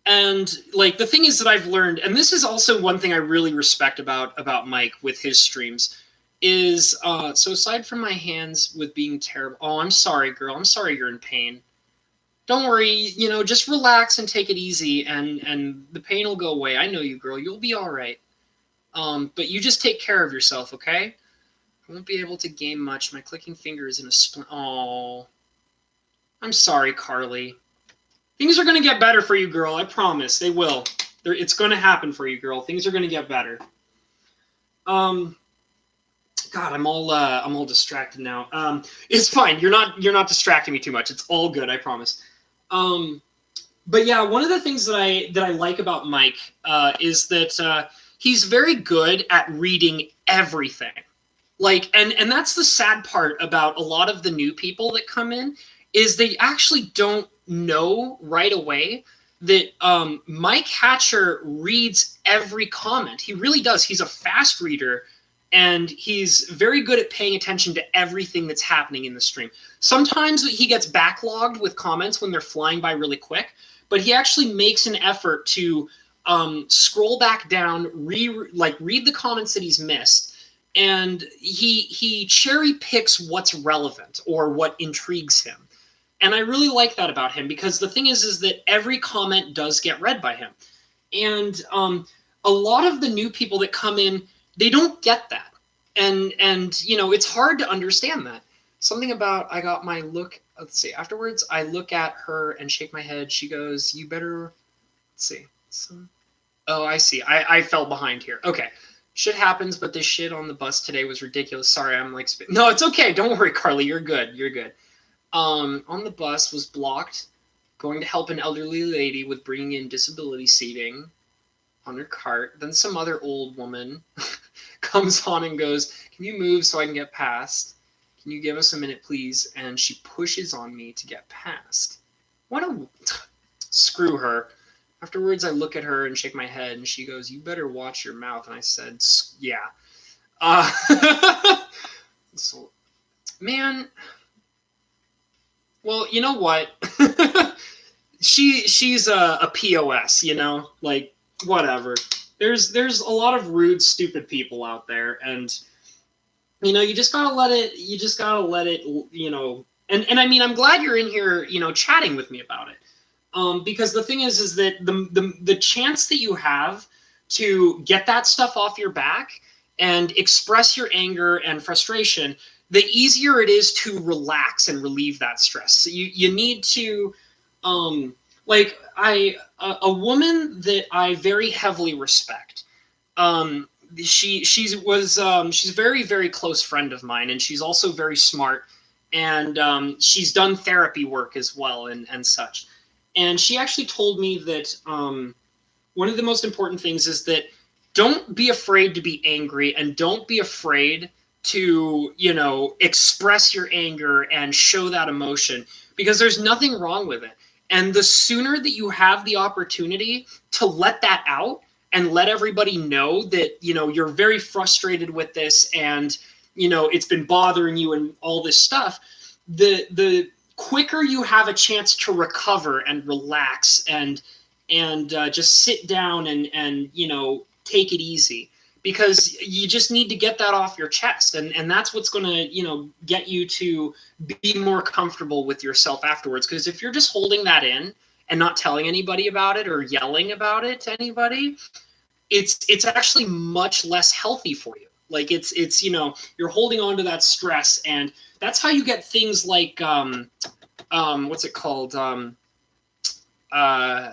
[SPEAKER 1] and like the thing is that I've learned, and this is also one thing I really respect about Mike with his streams, is so aside from my hands with being terrible, oh, I'm sorry, girl, I'm sorry you're in pain. Don't worry, just relax and take it easy, and the pain will go away. I know you, girl, you'll be all right. But you just take care of yourself, okay? I won't be able to game much. My clicking finger is in a splint. Oh, I'm sorry, Carly. Things are going to get better for you, girl. I promise. They will. It's going to happen for you, girl. Things are going to get better. God, I'm all distracted now. It's fine. You're not distracting me too much. It's all good. I promise. But yeah, one of the things that I like about Mike is that he's very good at reading everything. Like, and that's the sad part about a lot of the new people that come in, is they actually don't know right away that Mike Hatcher reads every comment. He really does. He's a fast reader, and he's very good at paying attention to everything that's happening in the stream. Sometimes he gets backlogged with comments when they're flying by really quick, but he actually makes an effort to scroll back down, read the comments that he's missed, and he cherry picks what's relevant or what intrigues him. And I really like that about him, because the thing is that every comment does get read by him. And a lot of the new people that come in, they don't get that. And it's hard to understand that. Something about, I got my look, let's see, afterwards, I look at her and shake my head. She goes, you better, let's see. Oh, I see. I fell behind here. Okay. Shit happens, but this shit on the bus today was ridiculous. Sorry, I'm like, no, it's okay. Don't worry, Carly. You're good. You're good. On the bus was blocked, going to help an elderly lady with bringing in disability seating on her cart. Then some other old woman comes on and goes, "Can you move so I can get past? Can you give us a minute, please?" And she pushes on me to get past. What a screw her. Afterwards, I look at her and shake my head, and she goes, "You better watch your mouth." And I said, "Yeah." So, man, well, you know what? she's a POS, you know, like whatever. There's a lot of rude, stupid people out there, and you know, you just gotta let it. You just gotta let it. You know, and I mean, I'm glad you're in here, you know, chatting with me about it. Because the thing is that the chance that you have to get that stuff off your back and express your anger and frustration, the easier it is to relax and relieve that stress. So you need to, like a woman that I very heavily respect. Um, she's a very very close friend of mine, and she's also very smart, and she's done therapy work as well and such. And she actually told me that one of the most important things is that don't be afraid to be angry, and don't be afraid to, you know, express your anger and show that emotion, because there's nothing wrong with it. And the sooner that you have the opportunity to let that out and let everybody know that, you know, you're very frustrated with this, and, you know, it's been bothering you and all this stuff, the quicker you have a chance to recover and relax and just sit down and you know, take it easy, because you just need to get that off your chest, and that's what's going to, you know, get you to be more comfortable with yourself afterwards. Because if you're just holding that in and not telling anybody about it or yelling about it to anybody, it's actually much less healthy for you. Like it's you know, you're holding on to that stress, and that's how you get things like what's it called? There, I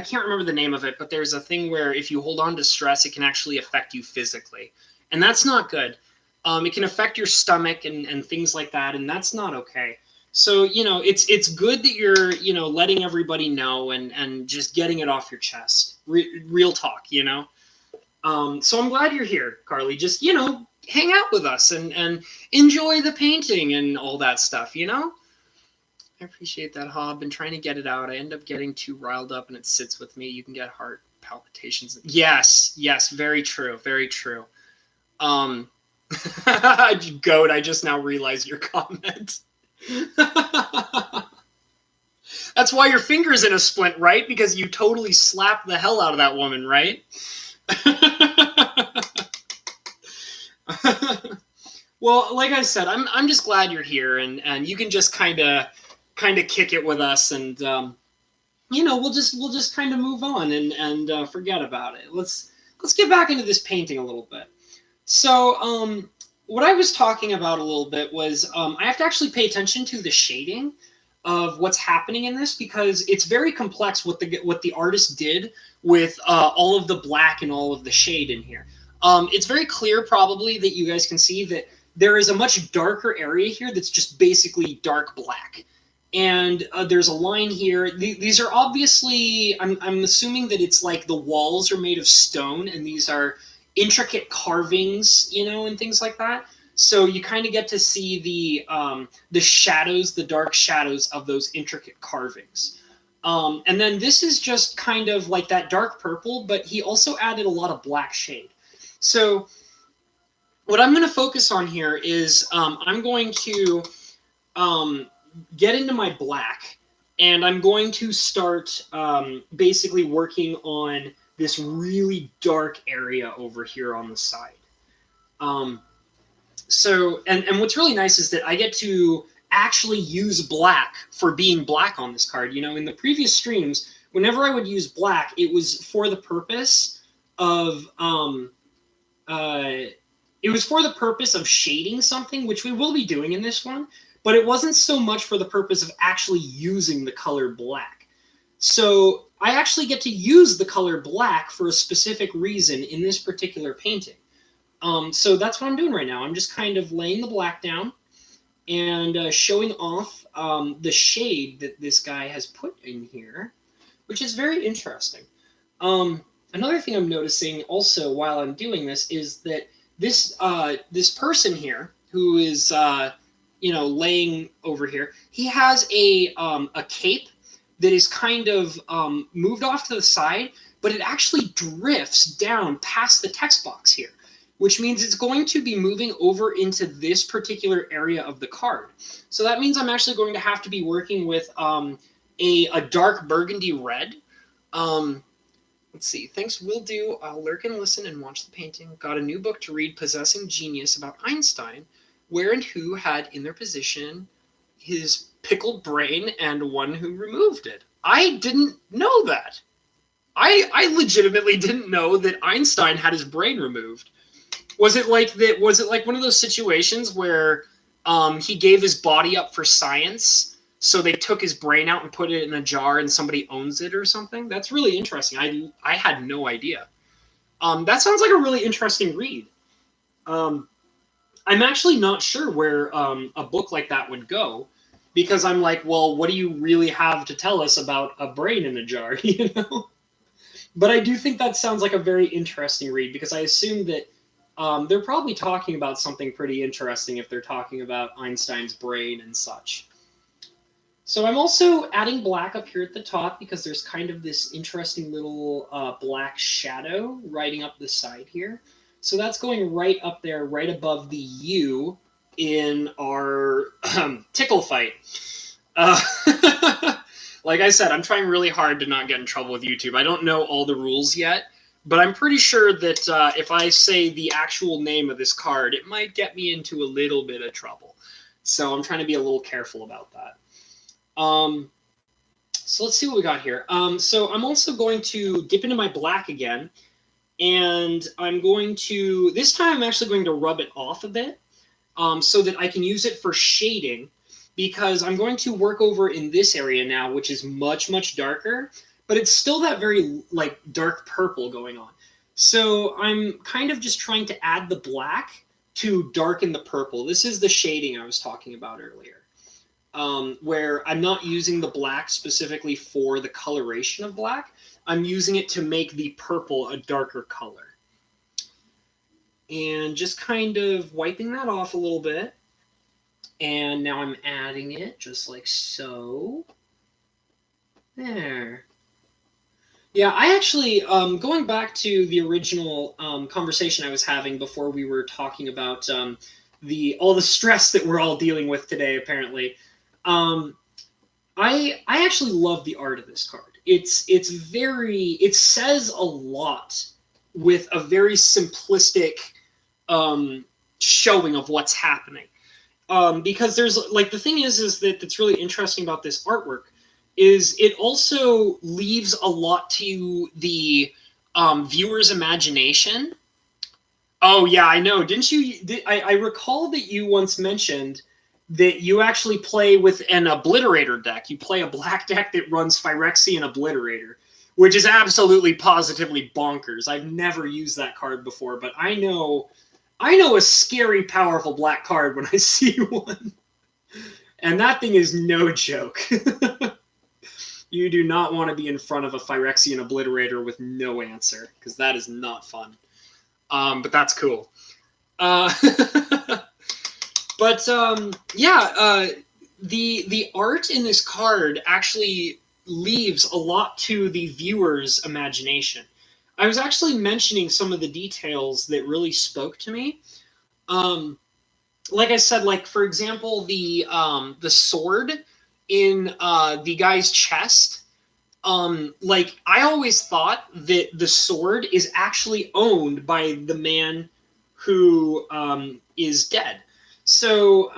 [SPEAKER 1] can't remember the name of it, but there's a thing where if you hold on to stress, it can actually affect you physically, and that's not good. It can affect your stomach and things like that, and that's not okay. So, you know, it's good that you're, you know, letting everybody know and just getting it off your chest. Real talk, you know. So I'm glad you're here, Carly. Just, you know, hang out with us and enjoy the painting and all that stuff, you know? I appreciate that, Hob. Been trying to get it out. I end up getting too riled up and it sits with me. You can get heart palpitations. Yes, yes, very true, very true. Goat, I just now realized your comment. That's why your finger's in a splint, right? Because you totally slapped the hell out of that woman, right? Well, like I said, I'm just glad you're here, and you can just kind of kick it with us, and you know, we'll just kind of move on and forget about it. Let's get back into this painting a little bit. So what I was talking about a little bit was I have to actually pay attention to the shading of what's happening in this, because it's very complex what the artist did with all of the black and all of the shade in here. It's very clear probably that you guys can see that there is a much darker area here that's just basically dark black. And there's a line here. These are obviously, I'm assuming that it's like the walls are made of stone, and these are intricate carvings, you know, and things like that. So you kind of get to see the shadows, the dark shadows of those intricate carvings. And then this is just kind of like that dark purple, but he also added a lot of black shade. So what I'm going to focus on here is I'm going to get into my black, and I'm going to start basically working on this really dark area over here on the side. So, and what's really nice is that I get to actually use black for being black on this card. You know, in the previous streams, whenever I would use black, it was for the purpose of shading something, which we will be doing in this one, but it wasn't so much for the purpose of actually using the color black. So I actually get to use the color black for a specific reason in this particular painting. So that's what I'm doing right now. I'm just kind of laying the black down and showing off the shade that this guy has put in here, which is very interesting. Another thing I'm noticing also while I'm doing this is that this person here who is laying over here, he has a cape that is kind of moved off to the side, but it actually drifts down past the text box here, which means it's going to be moving over into this particular area of the card. So that means I'm actually going to have to be working with a dark burgundy red. Um, Let's see. Thanks, will do. I'll lurk and listen and watch the painting. Got a new book to read, Possessing Genius, about Einstein, where and who had in their position his pickled brain and one who removed it. I didn't know that. I legitimately didn't know that Einstein had his brain removed. Was it like that? Was it like one of those situations where he gave his body up for science, so they took his brain out and put it in a jar, and somebody owns it or something? That's really interesting. I had no idea. That sounds like a really interesting read. Um, I'm actually not sure where a book like that would go, because I'm like, well, what do you really have to tell us about a brain in a jar, you know? But I do think that sounds like a very interesting read, because I assume that they're probably talking about something pretty interesting if they're talking about Einstein's brain and such. So I'm also adding black up here at the top because there's kind of this interesting little black shadow riding up the side here. So that's going right up there, right above the U in our Tickle Fight. Uh, like I said, I'm trying really hard to not get in trouble with YouTube. I don't know all the rules yet, but I'm pretty sure that if I say the actual name of this card, it might get me into a little bit of trouble. So I'm trying to be a little careful about that. So let's see what we got here. So I'm also going to dip into my black again, and I'm going to, this time I'm actually going to rub it off a bit so that I can use it for shading, because I'm going to work over in this area now, which is much, much darker, but it's still that very like dark purple going on. So I'm kind of just trying to add the black to darken the purple. This is the shading I was talking about earlier. Where I'm not using the black specifically for the coloration of black. I'm using it to make the purple a darker color. And just kind of wiping that off a little bit. And now I'm adding it just like so. There. Yeah, I actually, going back to the original conversation I was having before we were talking about all the stress that we're all dealing with today, apparently. I actually love the art of this card. It says a lot with a very simplistic showing of what's happening. Because there's like, the thing is that that's really interesting about this artwork is it also leaves a lot to the viewer's imagination. Oh yeah, I know. Didn't you? I recall that you once mentioned that you actually play with an obliterator deck. You play a black deck that runs Phyrexian Obliterator, which is absolutely positively bonkers. I've never used that card before, but I know a scary, powerful black card when I see one. And that thing is no joke. You do not want to be in front of a Phyrexian Obliterator with no answer, because that is not fun. But that's cool. But the art in this card actually leaves a lot to the viewer's imagination. I was actually mentioning some of the details that really spoke to me. Like I said, like for example, the sword in the guy's chest. Like I always thought that the sword is actually owned by the man who is dead. So,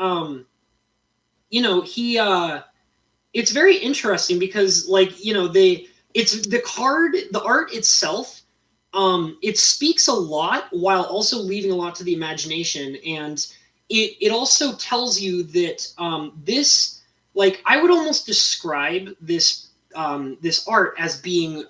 [SPEAKER 1] it's very interesting because, like, it's the card, the art itself, it speaks a lot while also leaving a lot to the imagination. And it also tells you that this, like, I would almost describe this art as being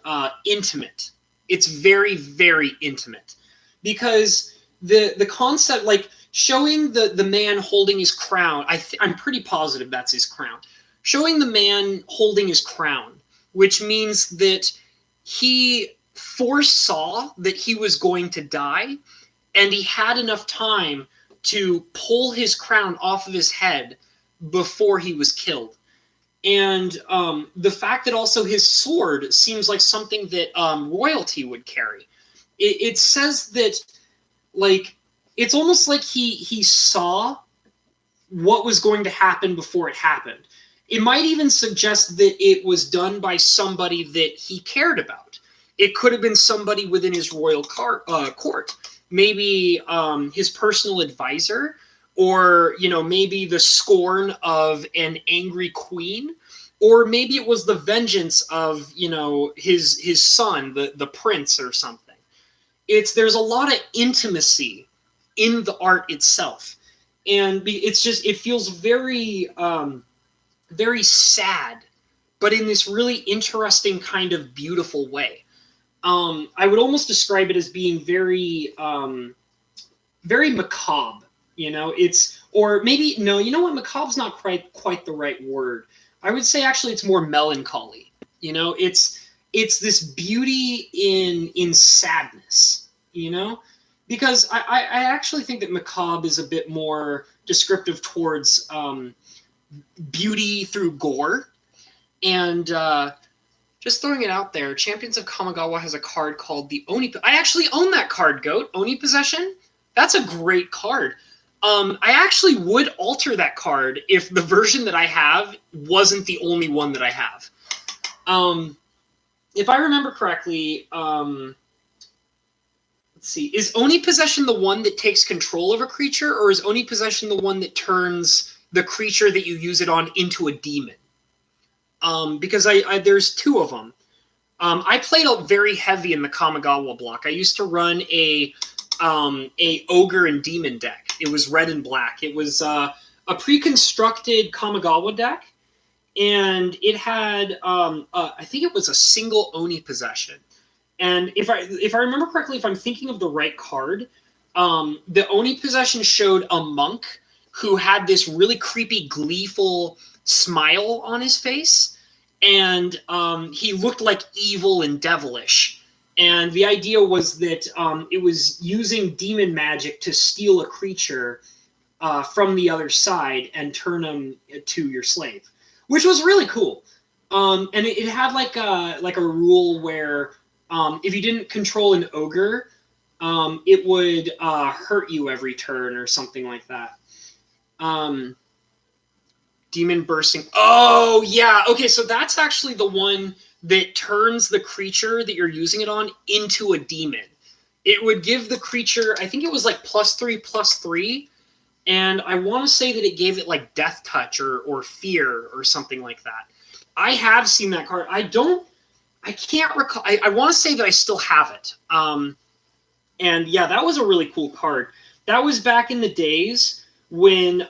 [SPEAKER 1] intimate. It's very, very intimate because the concept, like, showing the man holding his crown, I'm pretty positive that's his crown. Showing the man holding his crown, which means that he foresaw that he was going to die, and he had enough time to pull his crown off of his head before he was killed. And the fact that also his sword seems like something that royalty would carry. It says that, like, it's almost like he saw what was going to happen before it happened. It might even suggest that it was done by somebody that he cared about. It could have been somebody within his royal court, maybe his personal advisor, or maybe the scorn of an angry queen, or maybe it was the vengeance of his son, the prince, or something. There's a lot of intimacy in the art itself, and it feels very very sad, but in this really interesting kind of beautiful way. I would almost describe it as being very very macabre. Or maybe no, you know what? Macabre's not quite the right word. I would say actually it's more melancholy. It's this beauty in sadness. Because I actually think that macabre is a bit more descriptive towards beauty through gore. And just throwing it out there, Champions of Kamigawa has a card called the Oni. I actually own that card, Goat. Oni Possession. That's a great card. I actually would alter that card if the version that I have wasn't the only one that I have. If I remember correctly, let's see, is Oni Possession the one that takes control of a creature, or is Oni Possession the one that turns the creature that you use it on into a demon? Because there's two of them. I played very heavy in the Kamigawa block. I used to run a ogre and demon deck. It was red and black. It was a pre-constructed Kamigawa deck, and it had I think it was a single Oni Possession. And if I remember correctly, if I'm thinking of the right card, the Oni Possession showed a monk who had this really creepy, gleeful smile on his face, and he looked like evil and devilish. And the idea was that it was using demon magic to steal a creature from the other side and turn them to your slave, which was really cool. And it had like a rule where if you didn't control an ogre, it would hurt you every turn or something like that. Demon bursting. Oh, yeah. Okay, so that's actually the one that turns the creature that you're using it on into a demon. It would give the creature, I think it was like +3/+3, and I want to say that it gave it like death touch or fear or something like that. I have seen that card. I can't recall. I want to say that I still have it. And yeah, that was a really cool card. That was back in the days when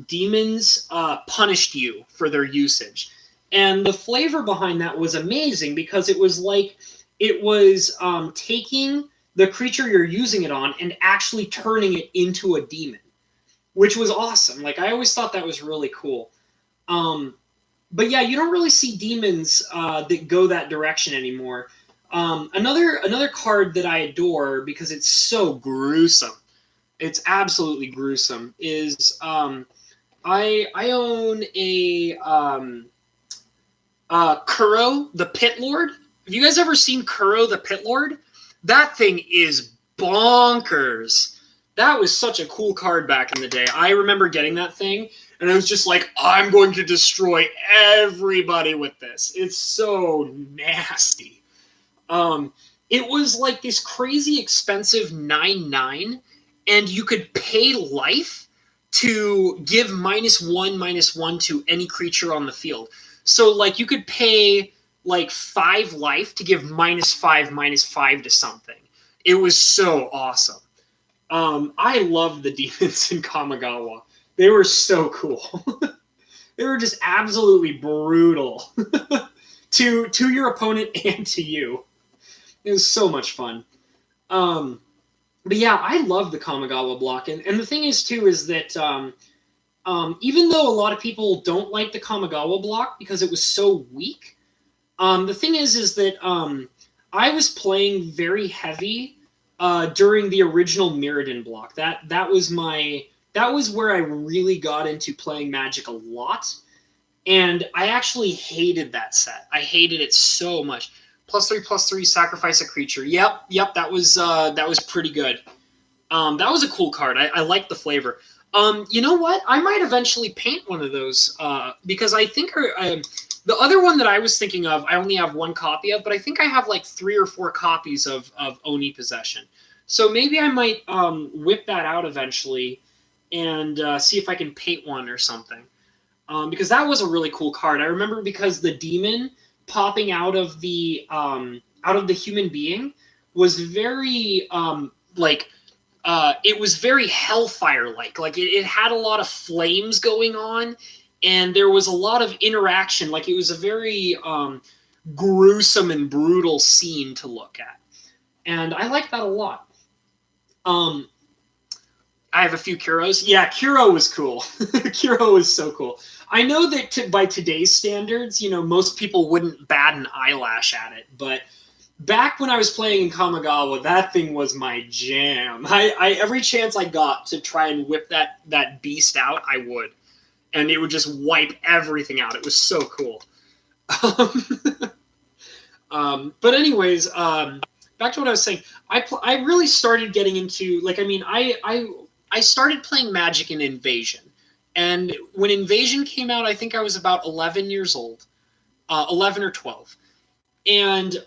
[SPEAKER 1] demons punished you for their usage. And the flavor behind that was amazing, because it was taking the creature you're using it on and actually turning it into a demon, which was awesome. Like, I always thought that was really cool. But yeah, you don't really see demons that go that direction anymore. Another card that I adore because it's so gruesome, it's absolutely gruesome, is I own a Kuro, the Pit Lord. Have you guys ever seen Kuro, the Pit Lord? That thing is bonkers. That was such a cool card back in the day. I remember getting that thing, and I was just like, I'm going to destroy everybody with this. It's so nasty. It was like this crazy expensive 9/9, and you could pay life to give -1/-1 to any creature on the field. So, like, you could pay like 5 life to give -5/-5 to something. It was so awesome. I loved the demons in Kamigawa. They were so cool. They were just absolutely brutal to your opponent and to you. It was so much fun. But yeah, I love the Kamigawa block. And the thing is, too, is that even though a lot of people don't like the Kamigawa block because it was so weak, the thing is that I was playing very heavy during the original Mirrodin block. That was where I really got into playing Magic a lot, and I actually hated that set. I hated it so much. +3/+3, sacrifice a creature. Yep, that was pretty good. That was a cool card. I like the flavor. You know what? I might eventually paint one of those because I think the other one that I was thinking of, I only have one copy of, but I think I have like 3 or 4 copies of Oni Possession. So maybe I might whip that out eventually and see if I can paint one or something. Because that was a really cool card. I remember because the demon popping out of the human being was very like it was very Hellfire-like. Like it had a lot of flames going on, and there was a lot of interaction. Like it was a very gruesome and brutal scene to look at, and I like that a lot. Um, I have a few Kuros. Yeah, Kuro was cool. Kuro was so cool. I know that by today's standards, you know, most people wouldn't bat an eyelash at it, but back when I was playing in Kamigawa, that thing was my jam. I every chance I got to try and whip that beast out, I would, and it would just wipe everything out. It was so cool. But anyways, back to what I was saying. I really started getting into like I mean I started playing Magic in Invasion, and when Invasion came out, I think I was about 11 years old, 11 or 12. And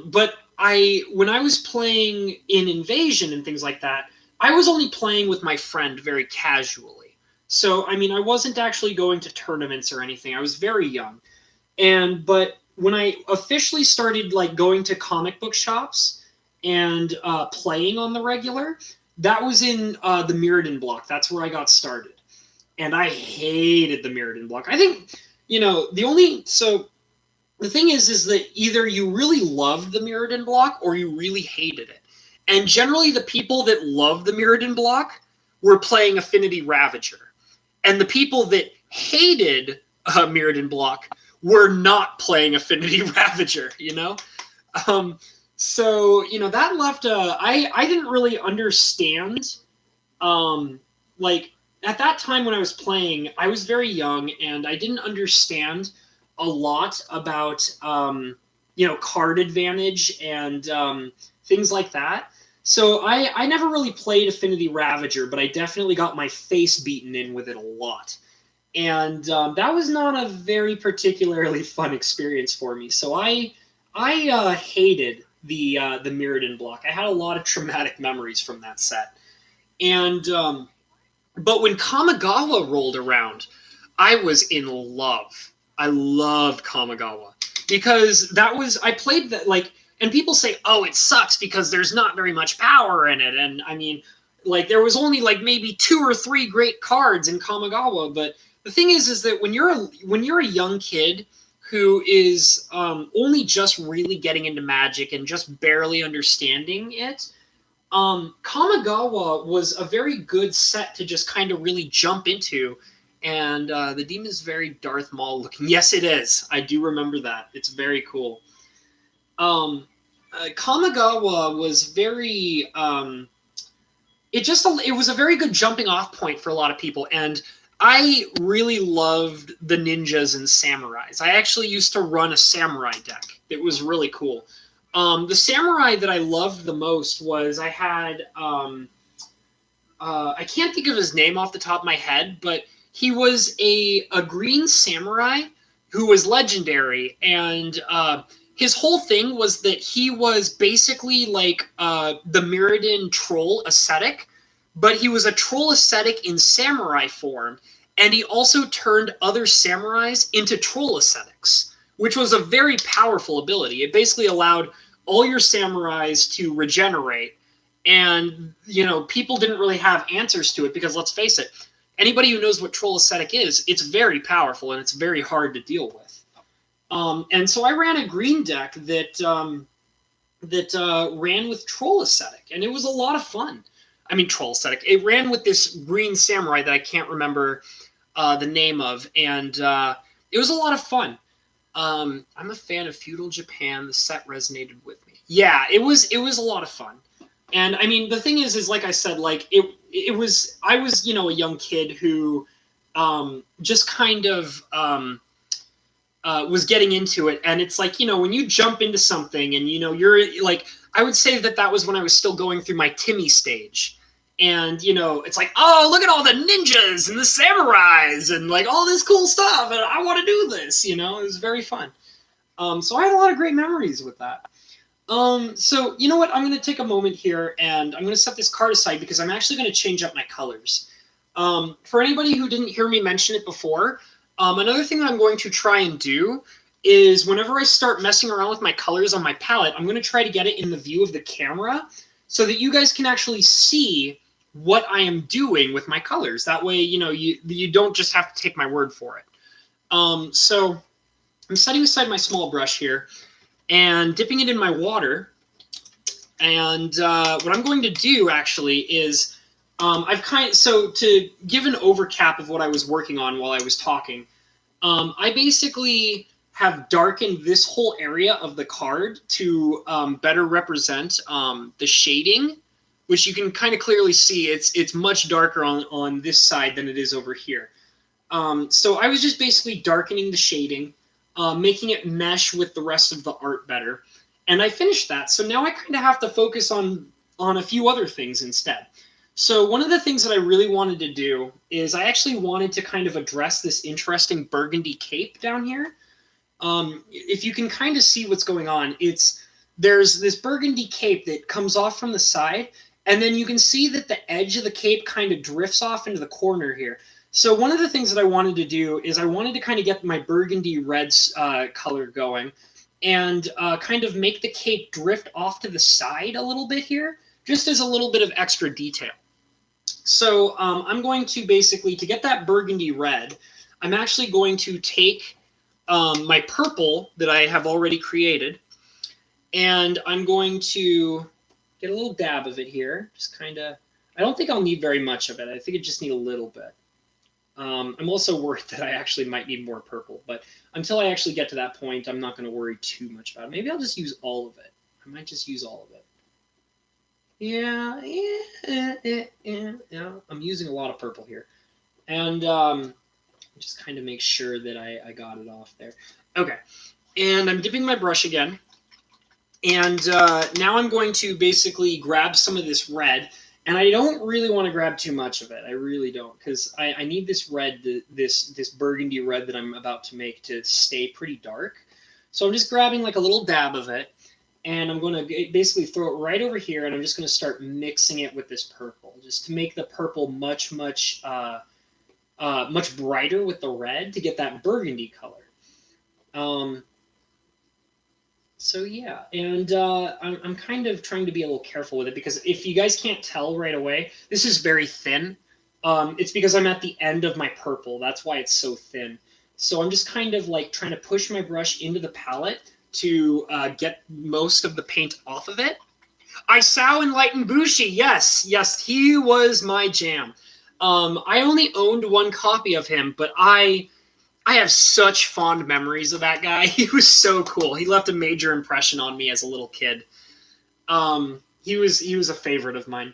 [SPEAKER 1] but when I was playing in Invasion and things like that, I was only playing with my friend very casually. So I mean, I wasn't actually going to tournaments or anything. I was very young, but when I officially started like going to comic book shops and playing on the regular, that was in the Mirrodin block. That's where I got started, and I hated the Mirrodin block. I think you know the thing is that either you really loved the Mirrodin block or you really hated it. And generally, the people that loved the Mirrodin block were playing Affinity Ravager. And the people that hated Mirrodin block were not playing Affinity Ravager, you know? So, you know, that left I didn't really understand. Like, at that time when I was playing, I was very young and I didn't understand a lot about you know, card advantage and things like that. So I never really played Affinity Ravager, but I definitely got my face beaten in with it a lot. And that was not a very particularly fun experience for me. So I hated the Mirrodin block. I had a lot of traumatic memories from that set. And but when Kamigawa rolled around, I was in love. I loved Kamigawa because I played that like, and people say, oh, it sucks because there's not very much power in it. And I mean, like there was only like maybe 2 or 3 great cards in Kamigawa. But the thing is that when you're a young kid who is only just really getting into Magic and just barely understanding it, Kamigawa was a very good set to just kind of really jump into. And the demon is very Darth Maul looking. Yes, it is. I do remember that. It's very cool. Kamigawa was very. It was a very good jumping off point for a lot of people, and I really loved the ninjas and samurais. I actually used to run a samurai deck. It was really cool. The samurai that I loved the most was I had. I can't think of his name off the top of my head, but he was a green samurai who was legendary, and his whole thing was that he was basically like the Mirrodin troll ascetic, but he was a troll ascetic in samurai form, and he also turned other samurais into troll ascetics, which was a very powerful ability. It basically allowed all your samurais to regenerate, and you know, people didn't really have answers to it because let's face it, anybody who knows what troll ascetic is, it's very powerful and it's very hard to deal with. And so I ran a green deck that ran with troll ascetic, and it was a lot of fun. I mean, troll ascetic. It ran with this green samurai that I can't remember the name of, and it was a lot of fun. I'm a fan of feudal Japan. The set resonated with me. Yeah, it was a lot of fun. And I mean, the thing is like I said, like it was I was a young kid who just kind of was getting into it, and it's like when you jump into something and you're like I would say that was when I was still going through my Timmy stage. And it's like, oh, look at all the ninjas and the samurais and like all this cool stuff, and I want to do this. It was very fun. So I had a lot of great memories with that. So you know what? I'm going to take a moment here and I'm going to set this card aside because I'm actually going to change up my colors. For anybody who didn't hear me mention it before, another thing that I'm going to try and do is whenever I start messing around with my colors on my palette, I'm going to try to get it in the view of the camera so that you guys can actually see what I am doing with my colors. That way, you don't just have to take my word for it. So I'm setting aside my small brush here and dipping it in my water. And what I'm going to do actually is so to give an overcap of what I was working on while I was talking, I basically have darkened this whole area of the card to better represent the shading, which you can kind of clearly see it's much darker on this side than it is over here. So I was just basically darkening the shading, making it mesh with the rest of the art better. And I finished that. So now I kind of have to focus on a few other things instead. So one of the things that I really wanted to do is I actually wanted to kind of address this interesting burgundy cape down here. If you can kind of see what's going on, there's this burgundy cape that comes off from the side, and then you can see that the edge of the cape kind of drifts off into the corner here. So one of the things that I wanted to do is I wanted to kind of get my burgundy red color going and kind of make the cape drift off to the side a little bit here, just as a little bit of extra detail. So I'm going to basically, to get that burgundy red, I'm actually going to take my purple that I have already created, and I'm going to get a little dab of it here. Just kind of, I don't think I'll need very much of it. I think I just need a little bit. I'm also worried that I actually might need more purple, but until I actually get to that point, I'm not going to worry too much about it. Maybe I'll just use all of it. I might just use all of it. Yeah, I'm using a lot of purple here. And just kind of make sure that I got it off there. Okay, and I'm dipping my brush again. And now I'm going to basically grab some of this red. And I don't really want to grab too much of it. I really don't, because I need this red, this burgundy red that I'm about to make to stay pretty dark. So I'm just grabbing like a little dab of it, and I'm going to basically throw it right over here, and I'm just going to start mixing it with this purple, just to make the purple much brighter with the red to get that burgundy color. So yeah, and I'm kind of trying to be a little careful with it, because if you guys can't tell right away, this is very thin. It's because I'm at the end of my purple. That's why it's so thin. So I'm just kind of like trying to push my brush into the palette to get most of the paint off of it. Isao Enlightened Bushi, yes, he was my jam. I only owned one copy of him, but I have such fond memories of that guy. He was so cool. He left a major impression on me as a little kid. He was a favorite of mine.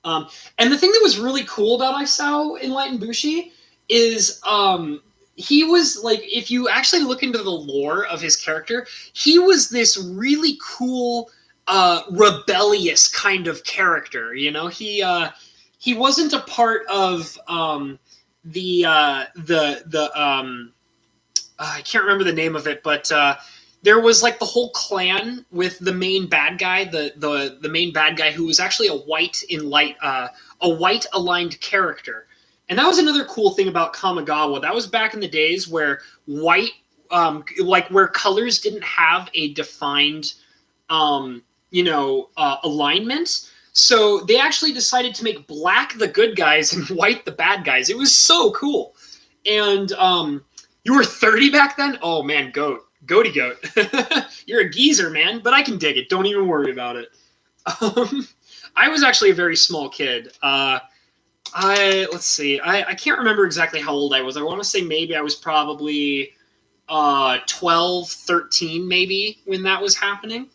[SPEAKER 1] And the thing that was really cool about Isao Enlightened Bushi is he was like, if you actually look into the lore of his character, he was this really cool, rebellious kind of character. You know, he wasn't a part of I can't remember the name of it, but there was like the whole clan with the main bad guy, the main bad guy who was actually a white aligned character. And that was another cool thing about Kamigawa. That was back in the days where white, where colors didn't have a defined, alignment. So they actually decided to make black the good guys and white the bad guys. It was so cool. And you were 30 back then? Oh, man, goaty goat. You're a geezer, man, but I can dig it. Don't even worry about it. I was actually a very small kid. Let's see. I can't remember exactly how old I was. I want to say maybe I was probably 12, 13 maybe when that was happening.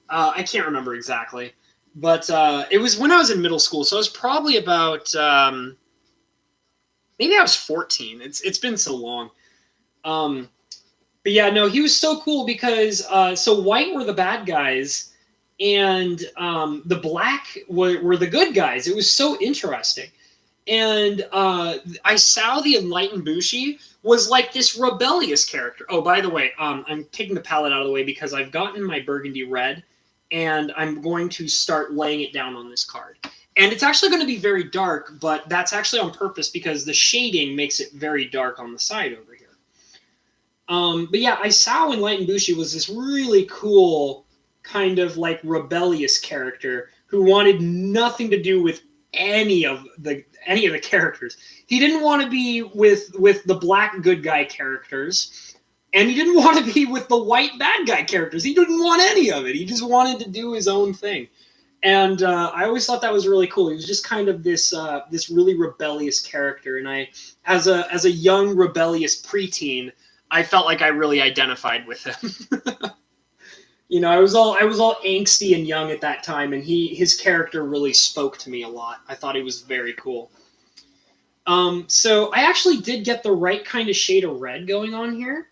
[SPEAKER 1] I can't remember exactly, but it was when I was in middle school, so I was probably about maybe I was 14. It's been so long. Um, but yeah, no, he was so cool because so white were the bad guys, and the black were the good guys. It was so interesting. And Isao the Enlightened Bushi was like this rebellious character. Oh, by the way, I'm taking the palette out of the way because I've gotten my burgundy red, and I'm going to start laying it down on this card. And it's actually going to be very dark, but that's actually on purpose because the shading makes it very dark on the side over here. But yeah, Isao in Light and Bushi was this really cool kind of like rebellious character who wanted nothing to do with any of the characters. He didn't want to be with the black good guy characters, and he didn't want to be with the white bad guy characters. He didn't want any of it. He just wanted to do his own thing. And I always thought that was really cool. He was just kind of this really rebellious character, and I, as a young rebellious preteen, I felt like I really identified with him. You know, I was all angsty and young at that time, and his character really spoke to me a lot. I thought he was very cool. So I actually did get the right kind of shade of red going on here.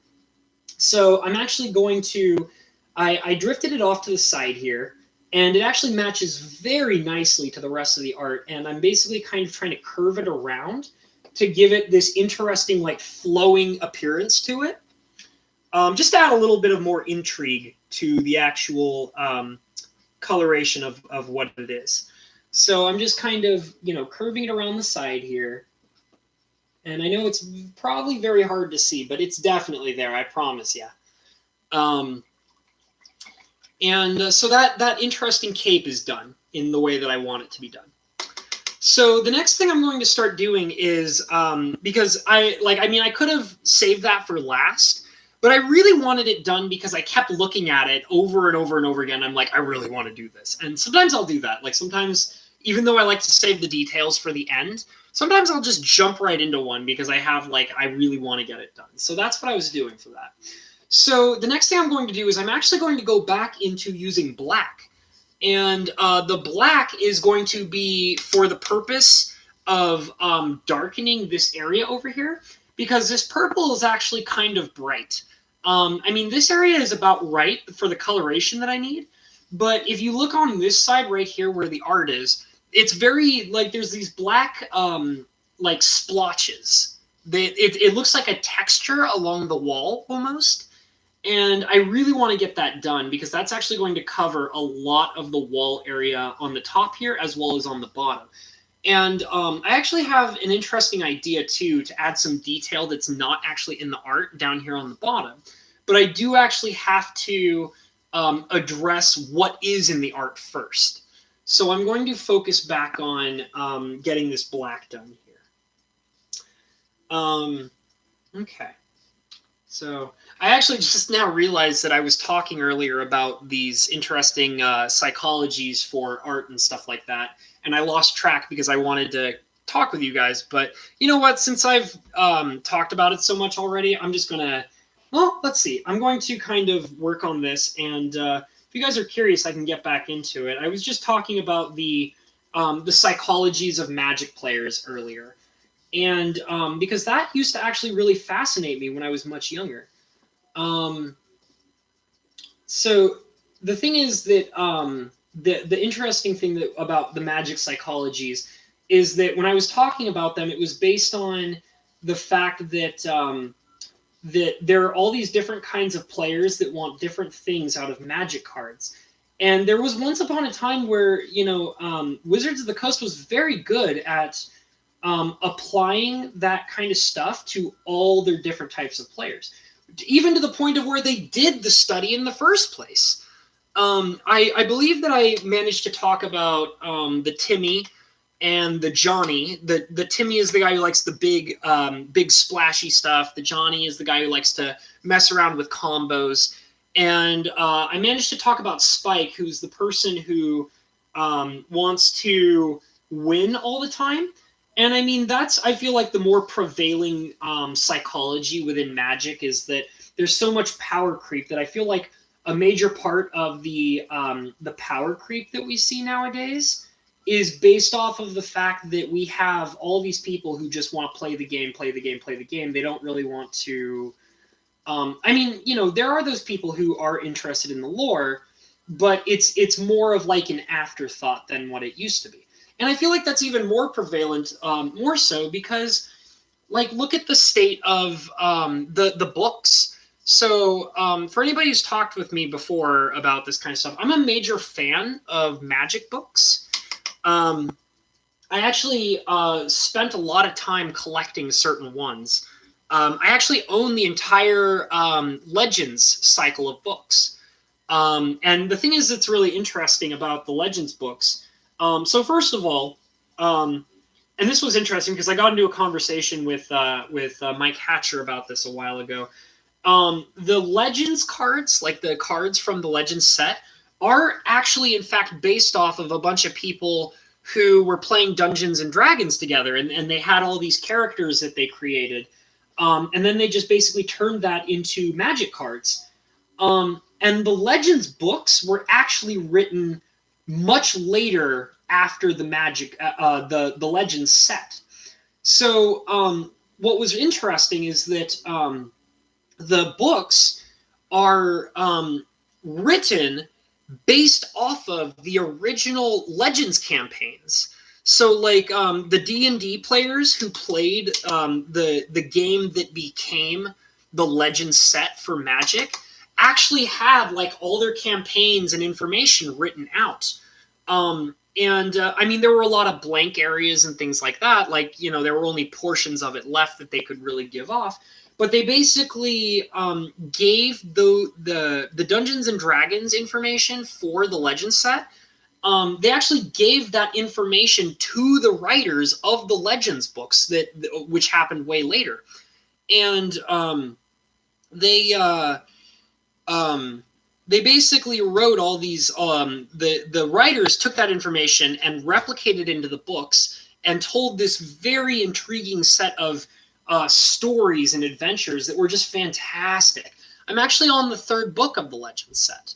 [SPEAKER 1] So I'm actually going to I drifted it off to the side here, and it actually matches very nicely to the rest of the art. And I'm basically kind of trying to curve it around to give it this interesting, like, flowing appearance to it. Just to add a little bit of more intrigue to the actual coloration of what it is. So I'm just kind of, curving it around the side here. And I know it's probably very hard to see, but it's definitely there, I promise you. So that interesting cape is done in the way that I want it to be done. So the next thing I'm going to start doing is, because I could have saved that for last, but I really wanted it done because I kept looking at it over and over and over again. I'm like, I really want to do this. And sometimes I'll do that. Like sometimes, even though I like to save the details for the end, sometimes I'll just jump right into one because I really want to get it done. So that's what I was doing for that. So the next thing I'm going to do is I'm actually going to go back into using black. And the black is going to be for the purpose of darkening this area over here, because this purple is actually kind of bright. This area is about right for the coloration that I need, but if you look on this side right here where the art is, it's very, like, there's these black, like, splotches. It looks like a texture along the wall, almost. And I really want to get that done because that's actually going to cover a lot of the wall area on the top here as well as on the bottom. And I actually have an interesting idea, too, to add some detail that's not actually in the art down here on the bottom. But I do actually have to address what is in the art first. So I'm going to focus back on getting this black done here. Okay. So I actually just now realized that I was talking earlier about these interesting psychologies for art and stuff like that, and I lost track because I wanted to talk with you guys. But you know what? Since I've talked about it so much already, I'm just gonna. Well, let's see. I'm going to kind of work on this, and if you guys are curious, I can get back into it. I was just talking about the psychologies of Magic players earlier. And because that used to actually really fascinate me when I was much younger. So the thing is that the interesting thing about the Magic psychologies is that when I was talking about them, it was based on the fact that that there are all these different kinds of players that want different things out of Magic cards. And there was once upon a time where Wizards of the Coast was very good at applying that kind of stuff to all their different types of players, even to the point of where they did the study in the first place. I believe that I managed to talk about the Timmy and the Johnny. The Timmy is the guy who likes the big splashy stuff. The Johnny is the guy who likes to mess around with combos. And I managed to talk about Spike, who's the person who wants to win all the time. And I mean, I feel like the more prevailing psychology within Magic is that there's so much power creep that I feel like a major part of the power creep that we see nowadays is based off of the fact that we have all these people who just want to play the game, play the game, play the game. They don't really want to. I mean, there are those people who are interested in the lore, but it's more of like an afterthought than what it used to be. And I feel like that's even more prevalent, more so because, like, look at the state of the books. So, for anybody who's talked with me before about this kind of stuff, I'm a major fan of Magic books. Um, I actually spent a lot of time collecting certain ones. I actually own the entire Legends cycle of books. And the thing is that's really interesting about the Legends books. So first of all, and this was interesting because I got into a conversation with Mike Hatcher about this a while ago. The Legends cards, like the cards from the Legends set, are actually in fact based off of a bunch of people who were playing Dungeons and Dragons together, and they had all these characters that they created, and then they just basically turned that into Magic cards. And the Legends books were actually written much later after the Magic, the Legends set. So what was interesting is that the books are written based off of the original Legends campaigns. So, like the D&D players who played the game that became the Legends set for Magic actually had like all their campaigns and information written out. I mean, there were a lot of blank areas and things like that. Like, there were only portions of it left that they could really give off. But they basically gave the Dungeons and Dragons information for the Legends set. They actually gave that information to the writers of the Legends books which happened way later, and they basically wrote all these. The writers took that information and replicated it into the books and told this very intriguing set of stories and adventures that were just fantastic. I'm actually on the third book of the Legends set.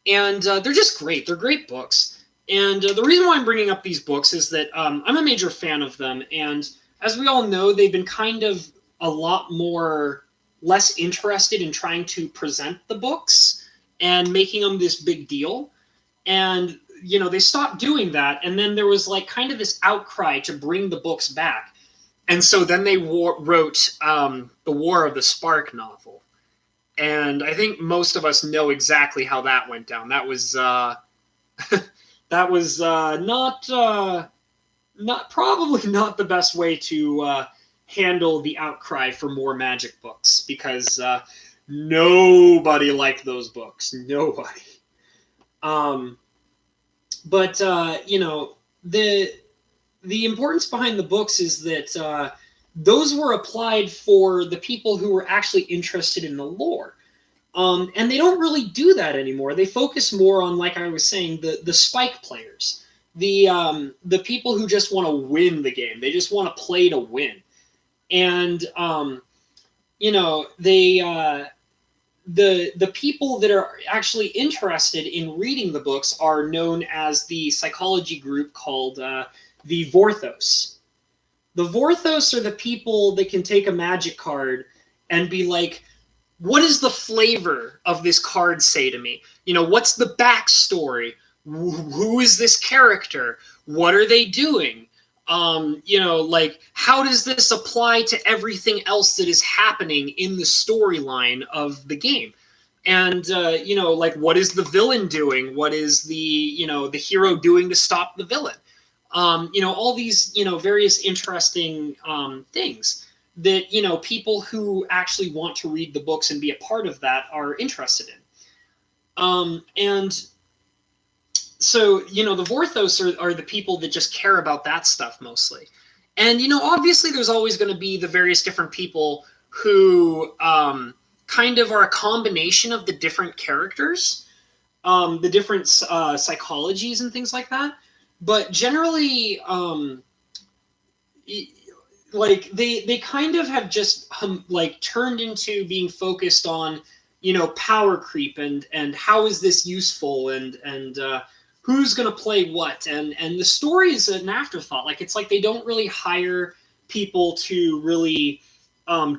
[SPEAKER 1] And they're just great. They're great books. And the reason why I'm bringing up these books is that I'm a major fan of them. And as we all know, they've been kind of a lot less interested in trying to present the books and making them this big deal. And, they stopped doing that. And then there was like kind of this outcry to bring the books back. And so then they wrote the War of the Spark novel. And I think most of us know exactly how that went down. That was that was not probably not the best way to handle the outcry for more Magic books, because nobody liked those books. Nobody. But the importance behind the books is that those were applied for the people who were actually interested in the lore. And they don't really do that anymore. They focus more on, like I was saying, the spike players, the people who just want to win the game. They just want to play to win. And the people that are actually interested in reading the books are known as the psychology group called the Vorthos. The Vorthos are the people that can take a Magic card and be like, what does the flavor of this card say to me? What's the backstory? Who is this character? What are they doing? Like, how does this apply to everything else that is happening in the storyline of the game? And, like, what is the villain doing? What is the hero doing to stop the villain? All these, various interesting things that, people who actually want to read the books and be a part of that are interested in. And so, the Vorthos are the people that just care about that stuff mostly. And, obviously there's always going to be the various different people who kind of are a combination of the different characters, the different psychologies and things like that. But generally, like they kind of have just like turned into being focused on, power creep and how is this useful, and who's going to play what, and the story is an afterthought. Like it's like they don't really hire people to really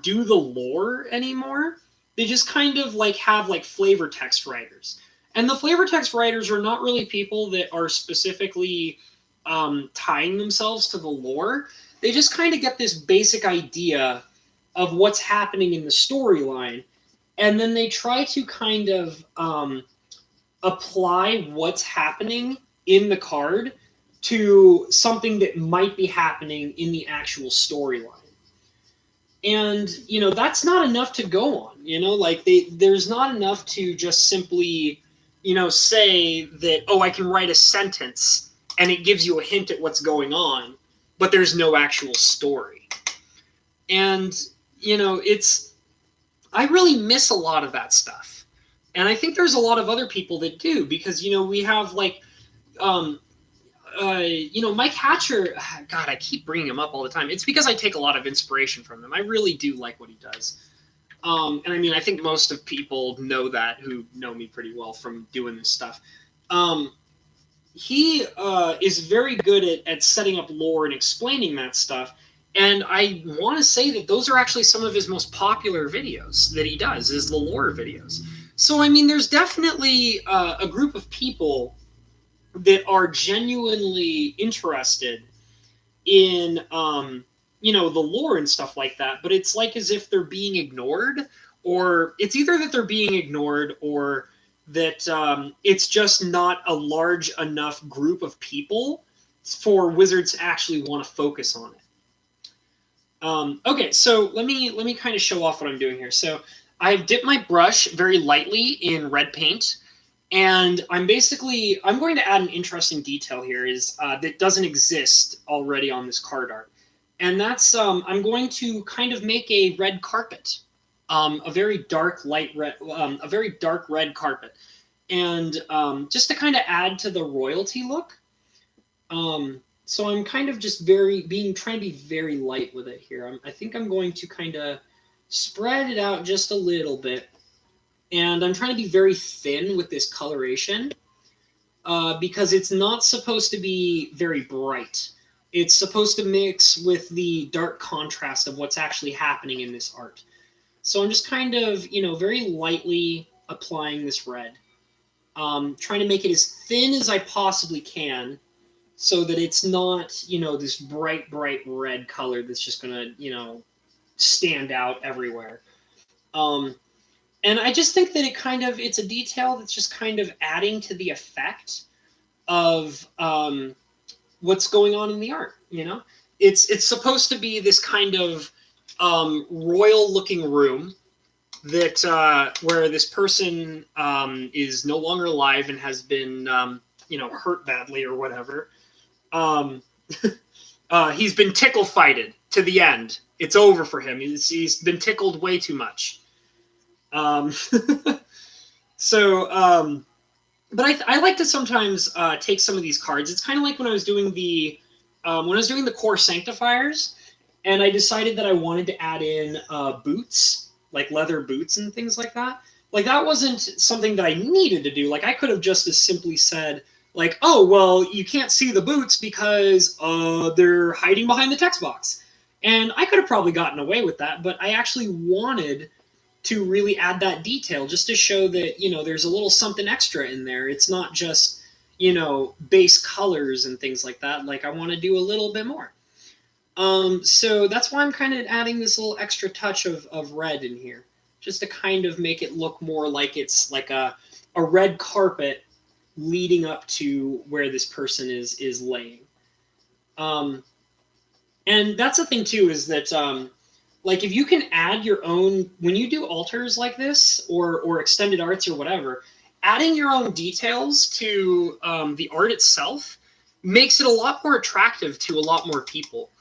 [SPEAKER 1] do the lore anymore. They just kind of like have like flavor text writers, and the flavor text writers are not really people that are specifically tying themselves to the lore. They just kind of get this basic idea of what's happening in the storyline, and then they try to kind of apply what's happening in the card to something that might be happening in the actual storyline. And that's not enough to go on. Like there's not enough to just simply say that, oh, I can write a sentence and it gives you a hint at what's going on, but there's no actual story. And it's I really miss a lot of that stuff. And I think there's a lot of other people that do, because we have like Mike Hatcher. God, I keep bringing him up all the time. It's because I take a lot of inspiration from him. I really do like what he does. And I mean, I think most of people know that, who know me pretty well from doing this stuff. He is very good at setting up lore and explaining that stuff. And I want to say that those are actually some of his most popular videos that he does, is the lore videos. So, I mean, there's definitely a group of people that are genuinely interested in, the lore and stuff like that. But it's like as if they're being ignored, or it's either that they're being ignored, or that it's just not a large enough group of people for Wizards to actually want to focus on it. Okay, so let me kind of show off what I'm doing here. So I've dipped my brush very lightly in red paint, and I'm going to add an interesting detail here is that doesn't exist already on this card art, and that's I'm going to kind of make a red carpet, a very dark light red, a very dark red carpet, and just to kind of add to the royalty look. So I'm kind of just trying to be very light with it here. I think I'm going to kind of spread it out just a little bit. And I'm trying to be very thin with this coloration because it's not supposed to be very bright. It's supposed to mix with the dark contrast of what's actually happening in this art. So I'm just kind of, very lightly applying this red. Trying to make it as thin as I possibly can, so that it's not, this bright red color that's just going to, stand out everywhere. And I just think that it's a detail that's just kind of adding to the effect of what's going on in the art, It's supposed to be this kind of royal-looking room that where this person is no longer alive and has been, hurt badly or whatever. He's been tickle fighted to the end. It's over for him. He's been tickled way too much. But I like to sometimes take some of these cards. It's kind of like when I was doing the core sanctifiers, and I decided that I wanted to add in boots, like leather boots and things like that. Like that wasn't something that I needed to do. Like I could have just as simply said, like, oh, well, you can't see the boots because they're hiding behind the text box. And I could have probably gotten away with that, but I actually wanted to really add that detail just to show that, there's a little something extra in there. It's not just, base colors and things like that. Like I want to do a little bit more. So that's why I'm kind of adding this little extra touch of red in here, just to kind of make it look more like it's like a red carpet leading up to where this person is laying. And that's the thing too, is that like if you can add your own, when you do altars like this or extended arts or whatever, adding your own details to the art itself makes it a lot more attractive to a lot more people.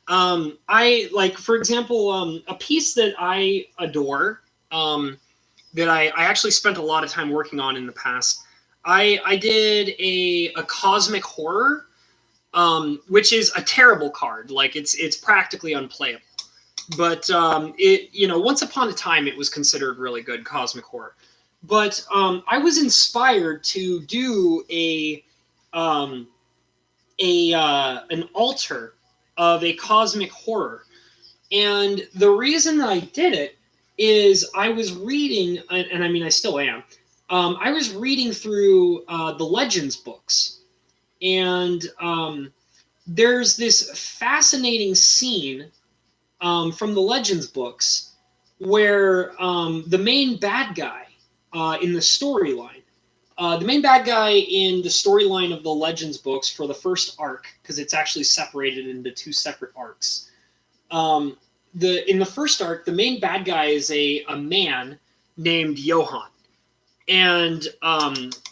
[SPEAKER 1] I like, for example, a piece that I adore, that I actually spent a lot of time working on in the past. I did a cosmic horror which is a terrible card. Like it's practically unplayable. But once upon a time, it was considered really good cosmic horror. But I was inspired to do an altar of a cosmic horror, and the reason that I did it is I was reading, and I mean I still am. I was reading through the Legends books, and there's this fascinating scene from the Legends books where the main bad guy in the storyline, the main bad guy in the storyline of the Legends books for the first arc, because it's actually separated into two separate arcs. In the first arc, the main bad guy is a man named Johann. And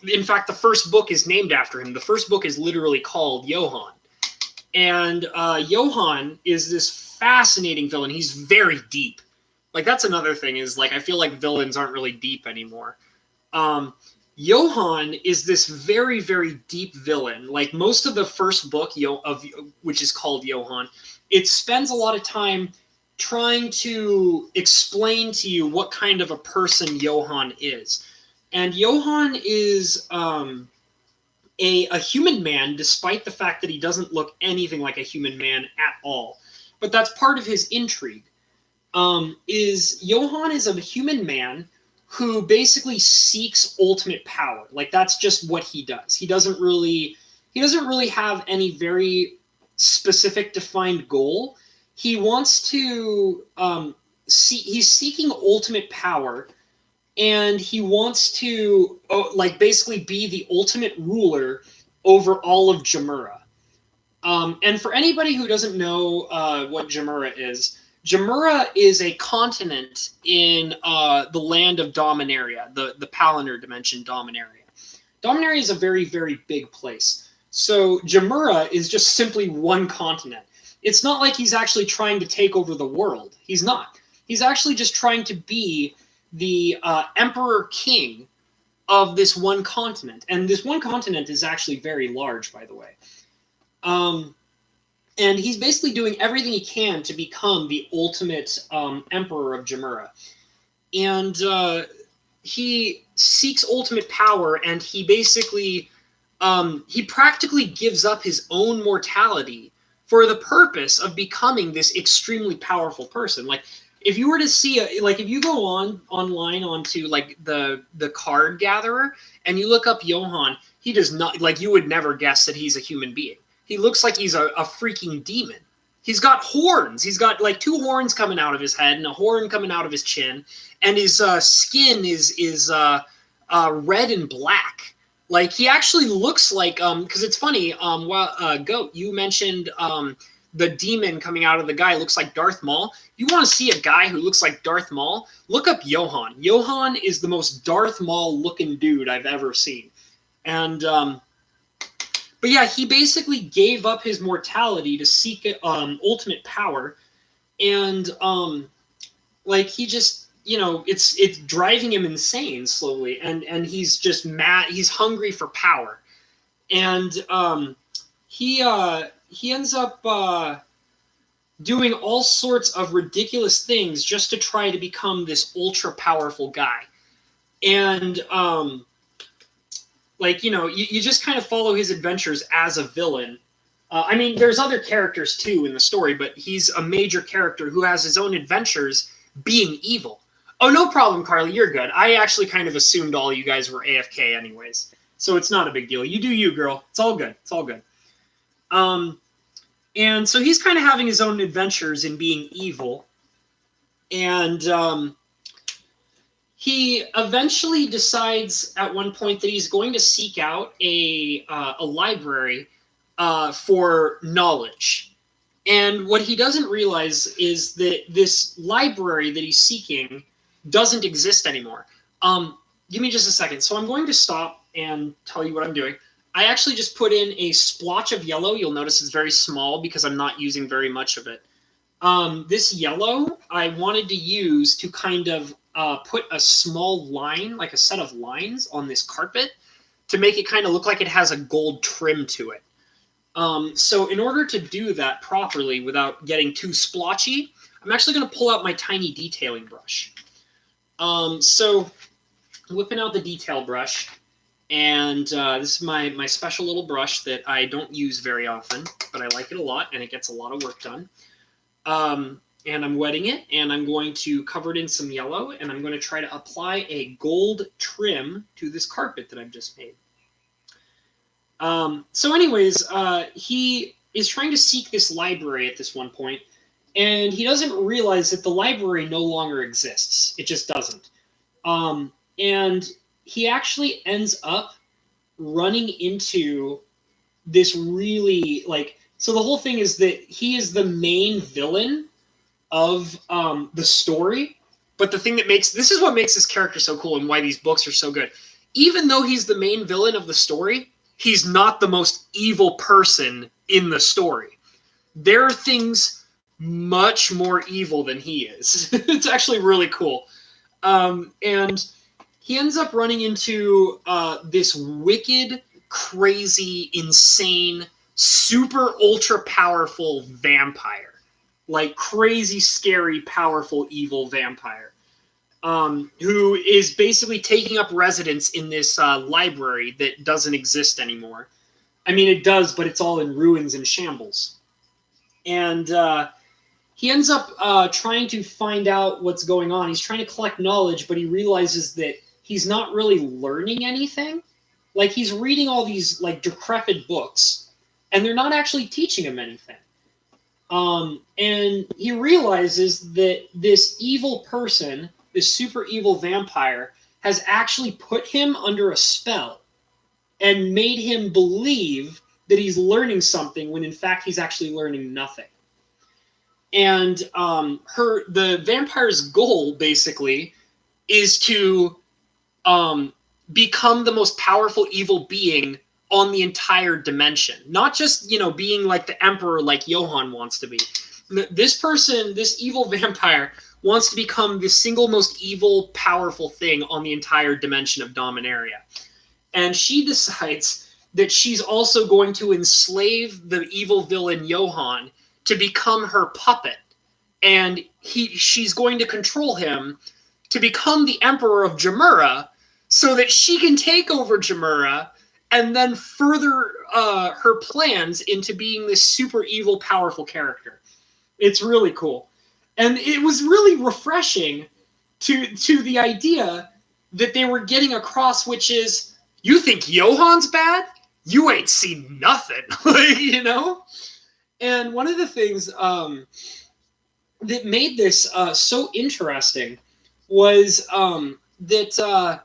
[SPEAKER 1] in fact, the first book is named after him. The first book is literally called Johann. And Johann is this fascinating villain. He's very deep. Like, that's another thing is, like, I feel like villains aren't really deep anymore. Johann is this very, very deep villain. Like, most of the first book, which is called Johann, it spends a lot of time trying to explain to you what kind of a person Johann is. And Johann is a human man, despite the fact that he doesn't look anything like a human man at all. But that's part of his intrigue. Johann is a human man who basically seeks ultimate power. Like, that's just what he does. He doesn't really have any very specific defined goal. He wants to he's seeking ultimate power, and he wants to basically be the ultimate ruler over all of Jamura. And for anybody who doesn't know what Jamura is a continent in the land of Dominaria, the Palanir dimension Dominaria. Dominaria is a very, very big place. So Jamura is just simply one continent. It's not like he's actually trying to take over the world. He's not. He's actually just trying to be the emperor king of this one continent. And this one continent is actually very large, by the way. And he's basically doing everything he can to become the ultimate emperor of Jamura. And he seeks ultimate power, and he basically, he practically gives up his own mortality for the purpose of becoming this extremely powerful person. Like, if you were to see, if you go online onto, like, the card gatherer, and you look up Johann, he does not, like, you would never guess that he's a human being. He looks like he's a freaking demon. He's got horns. He's got, like, 2 horns coming out of his head and a horn coming out of his chin, and his skin is red and black. Like, he actually looks like, because it's funny, Goat, you mentioned the demon coming out of the guy looks like Darth Maul. You want to see a guy who looks like Darth Maul? Look up Johann. Johann is the most Darth Maul looking dude I've ever seen. And but yeah, he basically gave up his mortality to seek ultimate power, and like, he just, it's driving him insane slowly, and he's just mad. He's hungry for power, and he ends up doing all sorts of ridiculous things just to try to become this ultra powerful guy, and you just kind of follow his adventures as a villain. I mean, there's other characters too in the story, but he's a major character who has his own adventures being evil. Oh, no problem, Carly. You're good. I actually kind of assumed all you guys were AFK anyways, so it's not a big deal. You do you, girl. It's all good. It's all good. And so he's kind of having his own adventures in being evil, and he eventually decides at one point that he's going to seek out a library for knowledge. And what he doesn't realize is that this library that he's seeking doesn't exist anymore. Give me just a second. So I'm going to stop and tell you what I'm doing. I actually just put in a splotch of yellow. You'll notice it's very small because I'm not using very much of it. This yellow I wanted to use to kind of put a small line, like a set of lines on this carpet, to make it kind of look like it has a gold trim to it. So in order to do that properly without getting too splotchy, I'm actually going to pull out my tiny detailing brush. So whipping out the detail brush, and this is my special little brush that I don't use very often, but I like it a lot, and it gets a lot of work done. And I'm wetting it, and I'm going to cover it in some yellow, and I'm going to try to apply a gold trim to this carpet that I've just made. So anyways, he is trying to seek this library at this one point, and he doesn't realize that the library no longer exists. It just doesn't. And he actually ends up running into this really, like, so the whole thing is that he is the main villain of the story. But the thing that makes this is what makes this character so cool and why these books are so good. Even though he's the main villain of the story, he's not the most evil person in the story. There are things much more evil than he is. It's actually really cool. And he ends up running into this wicked, crazy, insane, super ultra powerful vampire. Like crazy, scary, powerful, evil vampire. Who is basically taking up residence in this library that doesn't exist anymore. I mean, it does, but it's all in ruins and shambles. And he ends up trying to find out what's going on. He's trying to collect knowledge, but he realizes that he's not really learning anything. Like, he's reading all these, like, decrepit books, and they're not actually teaching him anything. And he realizes that this evil person, this super evil vampire, has actually put him under a spell and made him believe that he's learning something when in fact he's actually learning nothing. And the vampire's goal basically is to become the most powerful evil being on the entire dimension, not just, being like the emperor like Johann wants to be. This person, this evil vampire, wants to become the single most evil, powerful thing on the entire dimension of Dominaria. And she decides that she's also going to enslave the evil villain Johann to become her puppet. And she's going to control him to become the emperor of Jamura so that she can take over Jamura and then further her plans into being this super evil, powerful character. It's really cool. And it was really refreshing to the idea that they were getting across, which is, you think Johann's bad? You ain't seen nothing, And one of the things that made this so interesting was that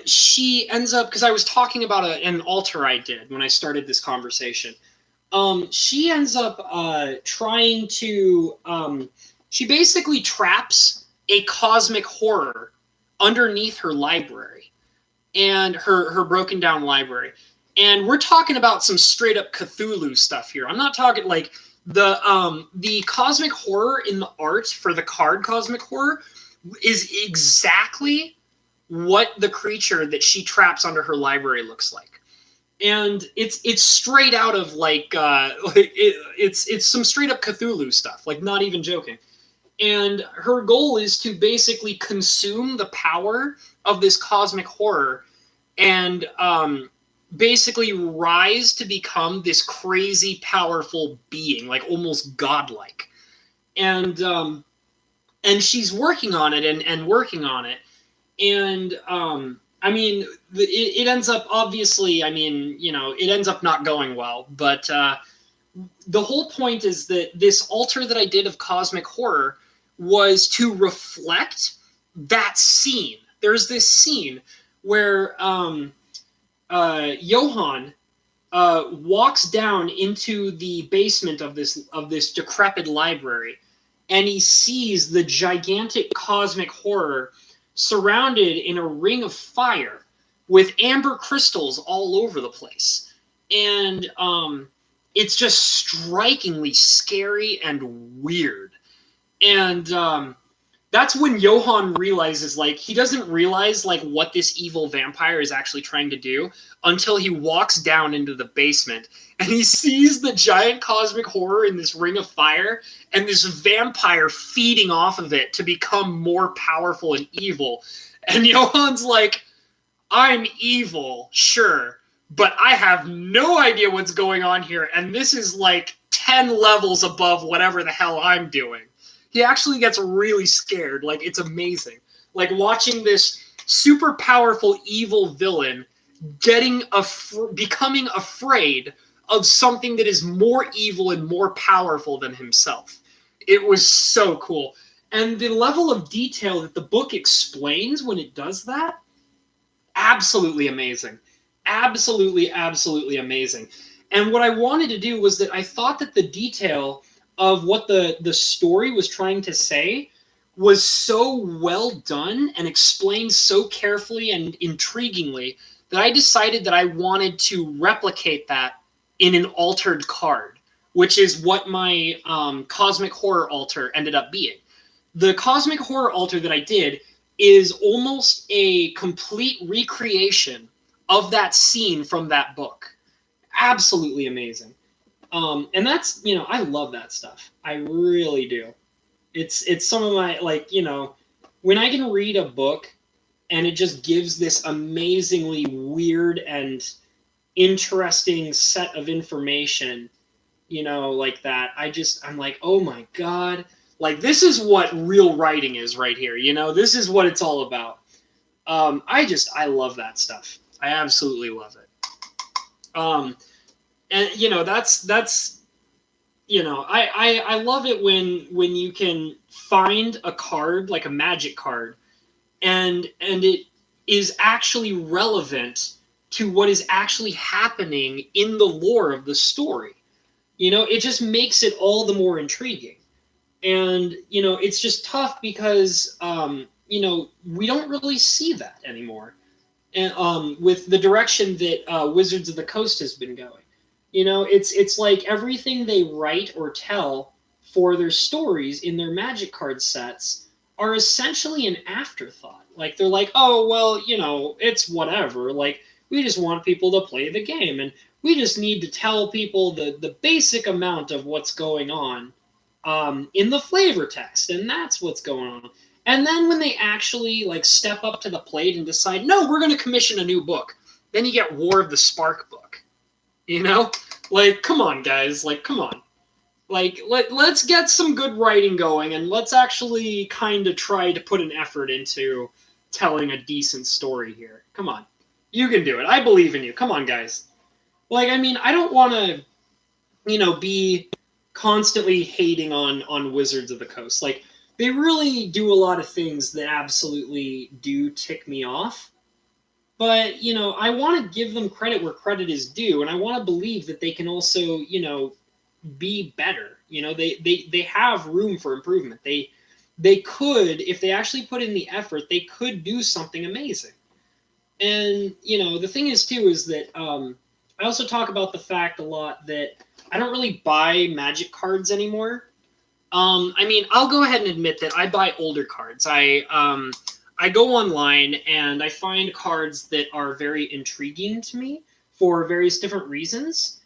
[SPEAKER 1] she ends up, because I was talking about an altar I did when I started this conversation. She ends up trying to, she basically traps a cosmic horror underneath her library and her broken down library. And we're talking about some straight up Cthulhu stuff here. I'm not talking like the cosmic horror in the art for the card cosmic horror is exactly what the creature that she traps under her library looks like. And it's straight out of it's some straight up Cthulhu stuff, like not even joking. And her goal is to basically consume the power of this cosmic horror and basically rise to become this crazy powerful being, like almost godlike. And she's working on it and working on it. And I mean, it ends up, obviously, it ends up not going well. But the whole point is that this altar that I did of cosmic horror was to reflect that scene. There's this scene where Johann walks down into the basement of this decrepit library, and he sees the gigantic cosmic horror surrounded in a ring of fire with amber crystals all over the place. And it's just strikingly scary and weird. And that's when Johann realizes, like, he doesn't realize, like, what this evil vampire is actually trying to do until he walks down into the basement and he sees the giant cosmic horror in this ring of fire and this vampire feeding off of it to become more powerful and evil. And Johann's like, I'm evil, sure, but I have no idea what's going on here, and this is like 10 levels above whatever the hell I'm doing. He actually gets really scared. Like, it's amazing. Like, watching this super powerful evil villain becoming afraid of something that is more evil and more powerful than himself. It was so cool. And the level of detail that the book explains when it does that, absolutely amazing. Absolutely, absolutely amazing. And what I wanted to do was that I thought that the detail of what the story was trying to say was so well done and explained so carefully and intriguingly that I decided that I wanted to replicate that in an altered card, which is what my Cosmic Horror altar ended up being. The Cosmic Horror altar that I did is almost a complete recreation of that scene from that book. Absolutely amazing. And that's, I love that stuff. I really do. It's some of my, like, when I can read a book and it just gives this amazingly weird and interesting set of information, like that, I'm like, oh my God, like, this is what real writing is right here. This is what it's all about. I love that stuff. I absolutely love it. And that's I love it when you can find a card, like a magic card, and it is actually relevant to what is actually happening in the lore of the story. It just makes it all the more intriguing. And it's just tough because we don't really see that anymore, and with the direction that Wizards of the Coast has been going. It's like everything they write or tell for their stories in their magic card sets are essentially an afterthought. Like, they're like, oh, well, it's whatever. Like, we just want people to play the game, and we just need to tell people the basic amount of what's going on in the flavor text, and that's what's going on. And then when they actually, like, step up to the plate and decide, no, we're going to commission a new book, then you get War of the Spark book. Like, come on, guys. Like, come on. Like, let's get some good writing going, and let's actually kind of try to put an effort into telling a decent story here. Come on. You can do it. I believe in you. Come on, guys. Like, I mean, I don't want to, be constantly hating on Wizards of the Coast. Like, they really do a lot of things that absolutely do tick me off. But, I want to give them credit where credit is due, and I want to believe that they can also, be better. They have room for improvement. They could, if they actually put in the effort, they could do something amazing. And, the thing is, too, is that I also talk about the fact a lot that I don't really buy Magic cards anymore. I mean, I'll go ahead and admit that I buy older cards. I go online and I find cards that are very intriguing to me for various different reasons.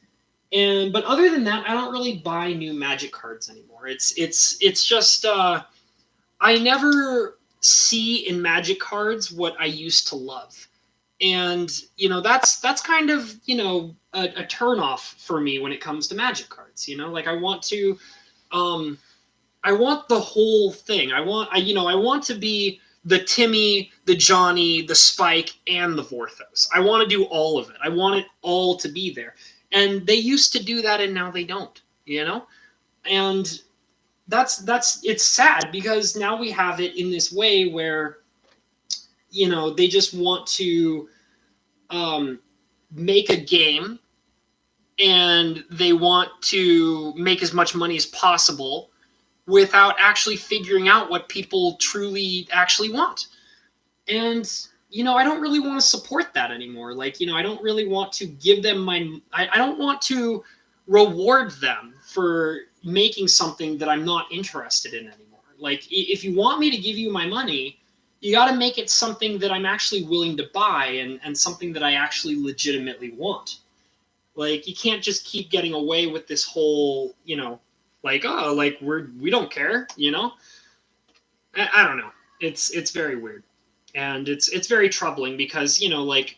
[SPEAKER 1] But other than that, I don't really buy new Magic cards anymore. It's just I never see in Magic cards what I used to love. And that's kind of a turnoff for me when it comes to Magic cards. Like, I want the whole thing. I want to be the Timmy, the Johnny, the Spike, and the Vorthos. I want to do all of it. I want it all to be there. And they used to do that, and now they don't, And it's sad, because now we have it in this way where, they just want to make a game, and they want to make as much money as possible without actually figuring out what people truly actually want. And, I don't really want to support that anymore. Like, I don't really want to give them I don't want to reward them for making something that I'm not interested in anymore. Like, if you want me to give you my money, you got to make it something that I'm actually willing to buy and something that I actually legitimately want. Like, you can't just keep getting away with this whole, like, oh, like we don't care, I don't know. It's very weird, and it's very troubling because like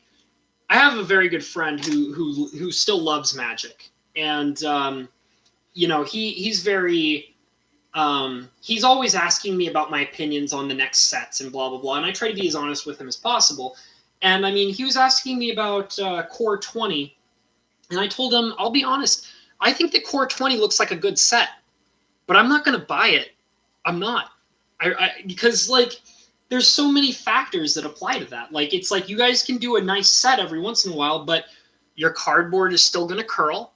[SPEAKER 1] I have a very good friend who still loves Magic, and he's very he's always asking me about my opinions on the next sets and blah blah blah, and I try to be as honest with him as possible. And I mean, he was asking me about Core 20, and I told him, I'll be honest, I think that Core 20 looks like a good set, but I'm not going to buy it. I'm not. Because like there's so many factors that apply to that. Like, it's like you guys can do a nice set every once in a while, but your cardboard is still going to curl.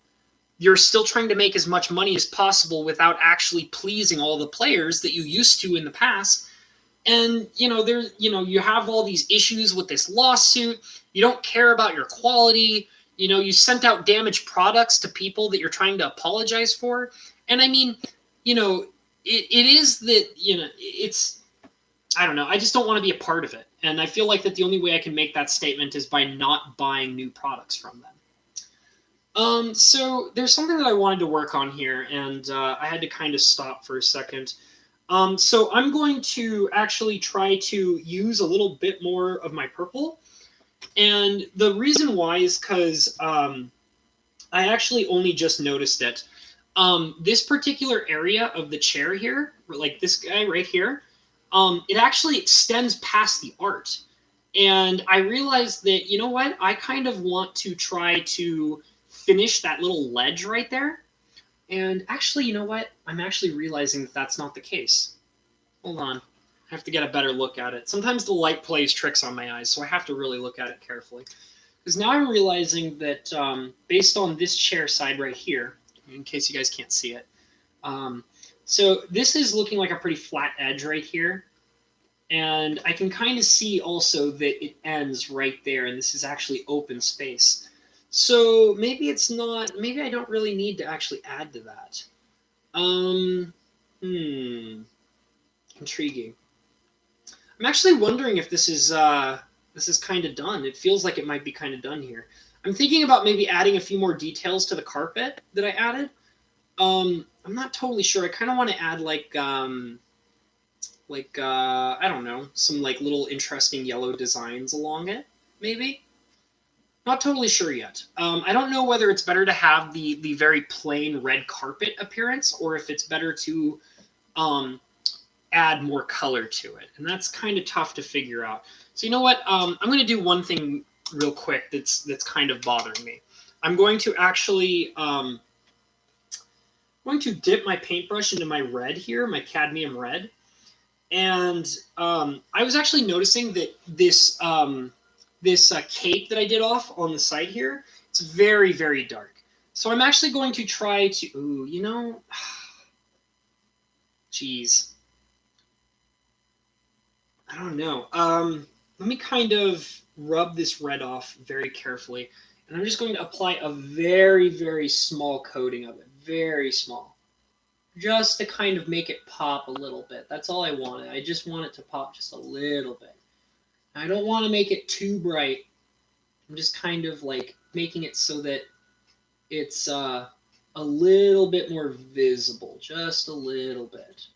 [SPEAKER 1] You're still trying to make as much money as possible without actually pleasing all the players that you used to in the past. And you have all these issues with this lawsuit. You don't care about your quality. You sent out damaged products to people that you're trying to apologize for. And I mean, it is that, it's, I don't know. I just don't want to be a part of it. And I feel like that the only way I can make that statement is by not buying new products from them. So there's something that I wanted to work on here, and I had to kind of stop for a second. So I'm going to actually try to use a little bit more of my purple. And the reason why is because I actually only just noticed it. This particular area of the chair here, like this guy right here, it actually extends past the art. And I realized that, you know what? I kind of want to try to finish that little ledge right there. And actually, you know what? I'm actually realizing that that's not the case. Hold on. I have to get a better look at it. Sometimes the light plays tricks on my eyes, so I have to really look at it carefully. Because now I'm realizing that based on this chair side right here, in case you guys can't see it, so this is looking like a pretty flat edge right here. And I can kind of see also that it ends right there, and this is actually open space. So maybe it's not, maybe I don't really need to actually add to that. Intriguing. I'm actually wondering if this is kind of done. It feels like it might be kind of done here. I'm thinking about maybe adding a few more details to the carpet that I added. I'm not totally sure. I kind of want to add like I don't know, some like little interesting yellow designs along it, maybe. Not totally sure yet. I don't know whether it's better to have the very plain red carpet appearance, or if it's better to add more color to it. And that's kind of tough to figure out. So you know what? I'm going to do one thing real quick that's kind of bothering me. I'm going to actually going to dip my paintbrush into my red here, my cadmium red. And I was actually noticing that this cape that I did off on the side here, it's very, very dark. So I'm actually going to try to, geez. I don't know. Let me kind of rub this red off very carefully. And I'm just going to apply a very, very small coating of it. Very small. Just to kind of make it pop a little bit. That's all I wanted. I just want it to pop just a little bit. I don't want to make it too bright. I'm just kind of like making it so that it's a little bit more visible. Just a little bit.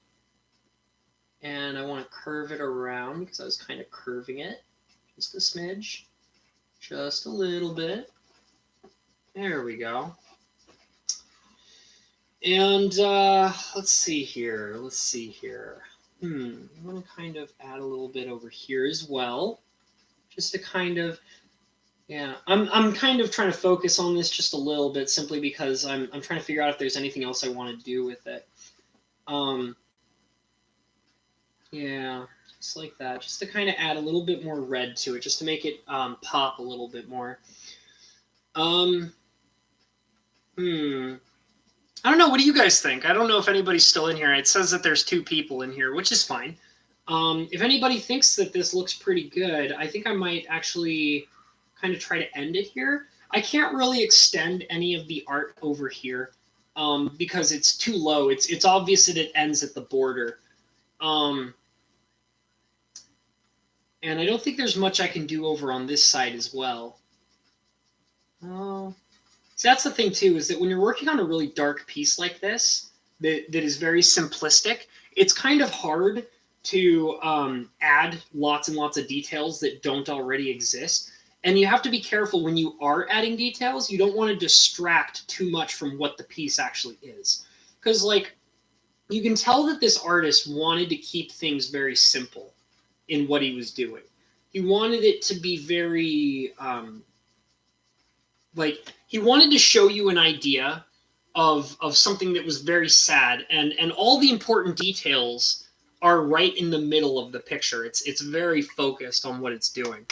[SPEAKER 1] And I want to curve it around because I was kind of curving it. Just a smidge. Just a little bit. There we go. And let's see here. I'm going to kind of add a little bit over here as well. Just to kind of, yeah. I'm kind of trying to focus on this just a little bit simply because I'm trying to figure out if there's anything else I want to do with it. Yeah, just like that. Just to kind of add a little bit more red to it, just to make it pop a little bit more. I don't know. What do you guys think? I don't know if anybody's still in here. It says that there's 2 people in here, which is fine. If anybody thinks that this looks pretty good, I think I might actually kind of try to end it here. I can't really extend any of the art over here because it's too low. It's obvious that it ends at the border. Um, and I don't think there's much I can do over on this side as well. Oh, so that's the thing too, is that when you're working on a really dark piece like this, that is very simplistic, it's kind of hard to add lots and lots of details that don't already exist. And you have to be careful when you are adding details. You don't want to distract too much from what the piece actually is. Because, like, you can tell that this artist wanted to keep things very simple in what he was doing. He wanted it to be very like he wanted to show you an idea of something that was very sad, and all the important details are right in the middle of the picture. It's very focused on what it's doing.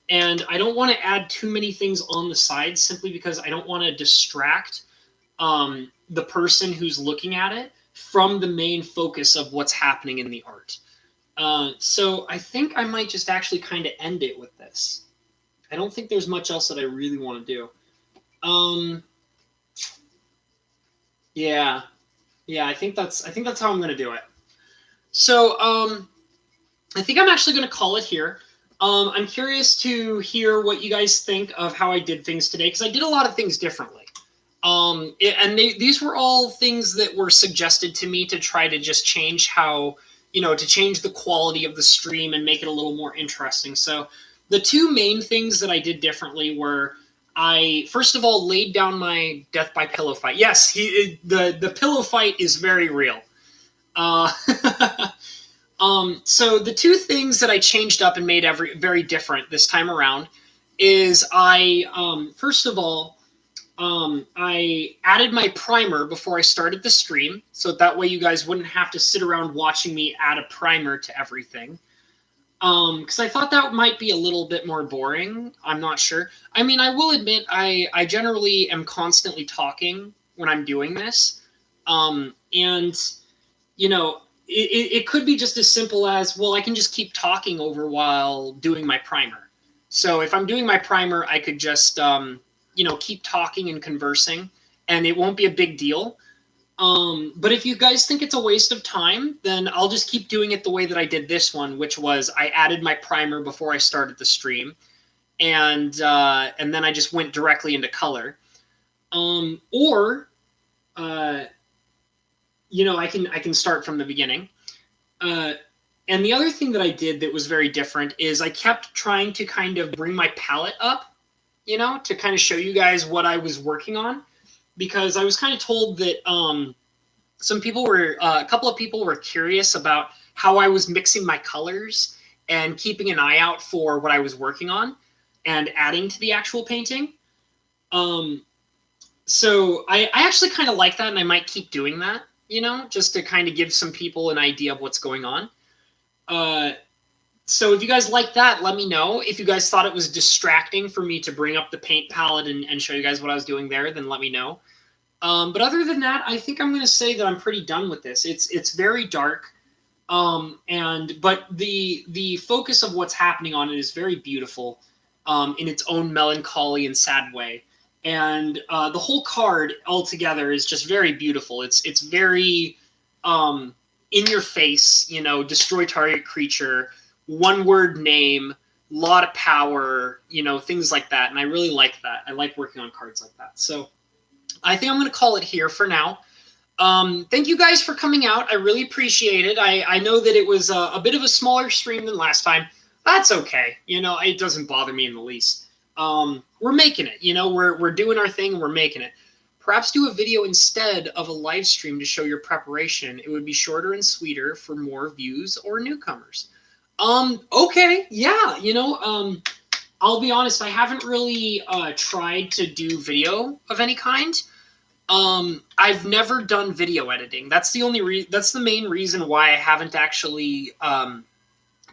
[SPEAKER 1] And I don't want to add too many things on the sides simply because I don't want to distract the person who's looking at it from the main focus of what's happening in the art. So I think I might just actually kind of end it with this. I don't think there's much else that I really want to do. Yeah, yeah. I think that's how I'm gonna do it. So I think I'm actually gonna call it here. I'm curious to hear what you guys think of how I did things today, because I did a lot of things differently. These were all things that were suggested to me to try to just change how, to change the quality of the stream and make it a little more interesting. So the two main things that I did differently were I first of all laid down my death by pillow fight. Yes, the pillow fight is very real. Uh, so the two things that I changed up and made very different this time around is first of all I added my primer before I started the stream, so that way you guys wouldn't have to sit around watching me add a primer to everything. Because I thought that might be a little bit more boring. I'm not sure. I mean, I will admit I generally am constantly talking when I'm doing this, and it could be just as simple as, well, I can just keep talking over while doing my primer. So if I'm doing my primer, I could just keep talking and conversing, and it won't be a big deal. But if you guys think it's a waste of time, then I'll just keep doing it the way that I did this one, which was I added my primer before I started the stream, and then I just went directly into color. Or I can start from the beginning. Uh, and the other thing that I did that was very different is I kept trying to kind of bring my palette up, to kind of show you guys what I was working on, because I was kind of told that a couple of people were curious about how I was mixing my colors and keeping an eye out for what I was working on and adding to the actual painting. Um, so I actually kind of like that, and I might keep doing that, just to kind of give some people an idea of what's going on. Uh, so if you guys like that, let me know. If you guys thought it was distracting for me to bring up the paint palette and show you guys what I was doing there, then let me know. But other than that, I think I'm going to say that I'm pretty done with this. It's very dark, but the focus of what's happening on it is very beautiful, in its own melancholy and sad way. And the whole card altogether is just very beautiful. It's very in your face, destroy target creature, one word name, lot of power, things like that. And I really like that. I like working on cards like that. So I think I'm going to call it here for now. Thank you guys for coming out. I really appreciate it. I know that it was a bit of a smaller stream than last time. That's okay. It doesn't bother me in the least. We're making it. We're doing our thing and we're making it. Perhaps do a video instead of a live stream to show your preparation. It would be shorter and sweeter for more views or newcomers. Okay, yeah. I'll be honest, I haven't really tried to do video of any kind. I've never done video editing. That's the main reason why I haven't actually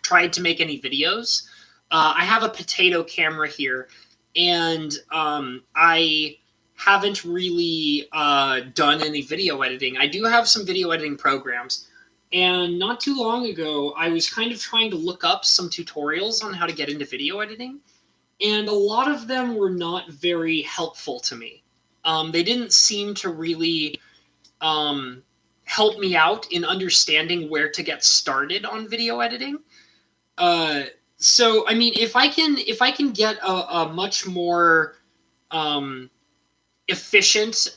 [SPEAKER 1] tried to make any videos. I have a potato camera here, and I haven't really done any video editing. I do have some video editing programs, and not too long ago, I was kind of trying to look up some tutorials on how to get into video editing, and a lot of them were not very helpful to me. They didn't seem to really help me out in understanding where to get started on video editing. So I mean, if I can get a much more efficient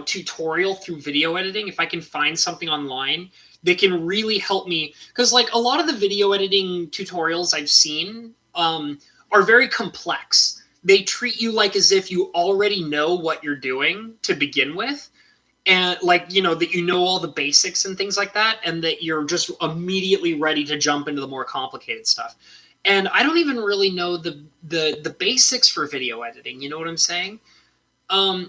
[SPEAKER 1] tutorial through video editing, if I can find something online that can really help me, because like a lot of the video editing tutorials I've seen are very complex. They treat you like as if you already know what you're doing to begin with, and like that you know all the basics and things like that, and that you're just immediately ready to jump into the more complicated stuff. And I don't even really know the basics for video editing, you know what I'm saying?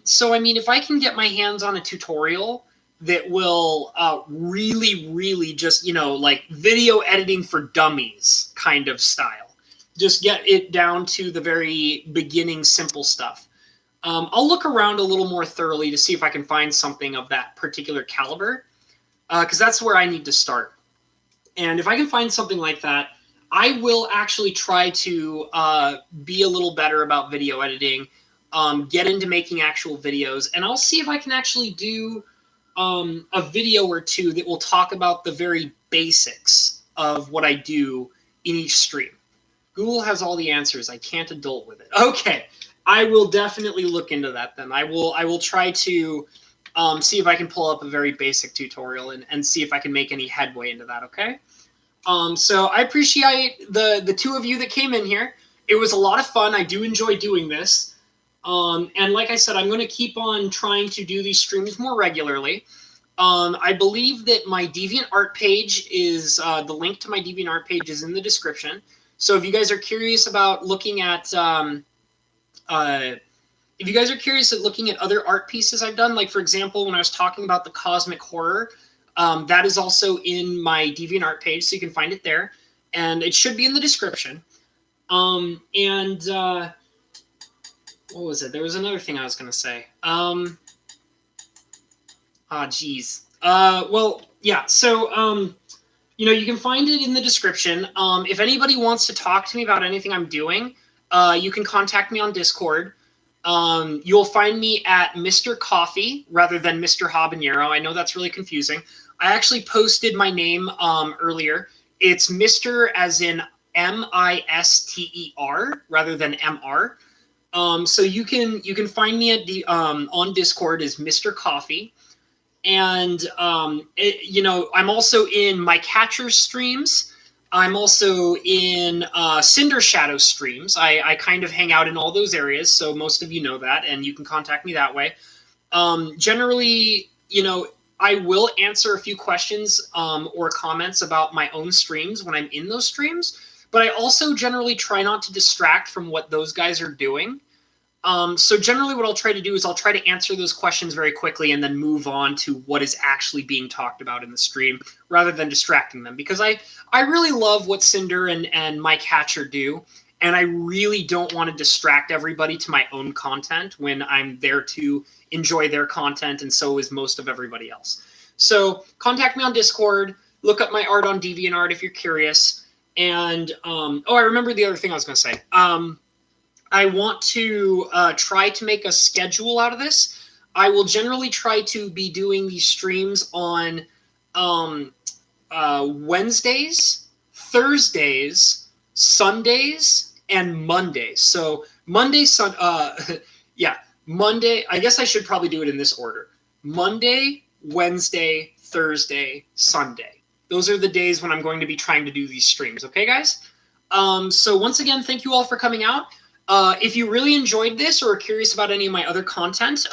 [SPEAKER 1] So I mean, if I can get my hands on a tutorial that will really, really just, like video editing for dummies kind of style, just get it down to the very beginning, simple stuff. I'll look around a little more thoroughly to see if I can find something of that particular caliber, because that's where I need to start. And if I can find something like that, I will actually try to be a little better about video editing, get into making actual videos, and I'll see if I can actually do a video or two that will talk about the very basics of what I do in each stream. Google has all the answers. I can't adult with it. Okay, I will definitely look into that then. I will try to see if I can pull up a very basic tutorial and see if I can make any headway into that, okay? So I appreciate the two of you that came in here. It was a lot of fun. I do enjoy doing this. And like I said, I'm going to keep on trying to do these streams more regularly. I believe that my DeviantArt page is, the link to my DeviantArt page is in the description. So if you guys are curious about looking at, other art pieces I've done, like for example, when I was talking about the cosmic horror, that is also in my DeviantArt page, so you can find it there. And it should be in the description. What was it? There was another thing I was going to say. Geez. Well, yeah. So, you can find it in the description. If anybody wants to talk to me about anything I'm doing, you can contact me on Discord. You'll find me at Mr. Coffee rather than Mr. Habanero. I know that's really confusing. I actually posted my name earlier. It's Mr. as in Mister rather than Mr. So you can find me at the on Discord as Mr. Coffee, and I'm also in my Catcher streams. I'm also in Cinder Shadow streams. I kind of hang out in all those areas, so most of you know that, and you can contact me that way. Generally, I will answer a few questions or comments about my own streams when I'm in those streams, but I also generally try not to distract from what those guys are doing. So generally what I'll try to do is I'll try to answer those questions very quickly and then move on to what is actually being talked about in the stream rather than distracting them, because I really love what Cinder and Mike Hatcher do, and I really don't want to distract everybody to my own content when I'm there to enjoy their content, and so is most of everybody else. So contact me on Discord, look up my art on DeviantArt if you're curious, and I remember the other thing I was going to say. I want to try to make a schedule out of this. I will generally try to be doing these streams on Wednesdays, Thursdays, Sundays, and Mondays. So Monday, Monday. I guess I should probably do it in this order: Monday, Wednesday, Thursday, Sunday. Those are the days when I'm going to be trying to do these streams. Okay, guys? So once again, thank you all for coming out. If you really enjoyed this or are curious about any of my other content,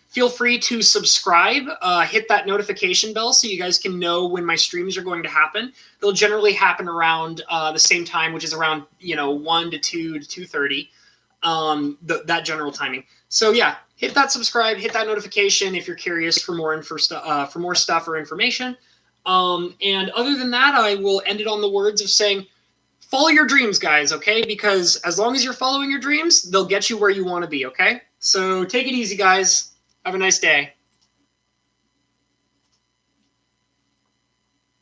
[SPEAKER 1] feel free to subscribe, hit that notification bell so you guys can know when my streams are going to happen. They'll generally happen around the same time, which is around 1 to 2 to 2:30, that general timing. So yeah, hit that subscribe, hit that notification if you're curious for more stuff or information. And other than that, I will end it on the words of saying, follow your dreams, guys, okay? Because as long as you're following your dreams, they'll get you where you want to be, okay? So take it easy, guys. Have a nice day.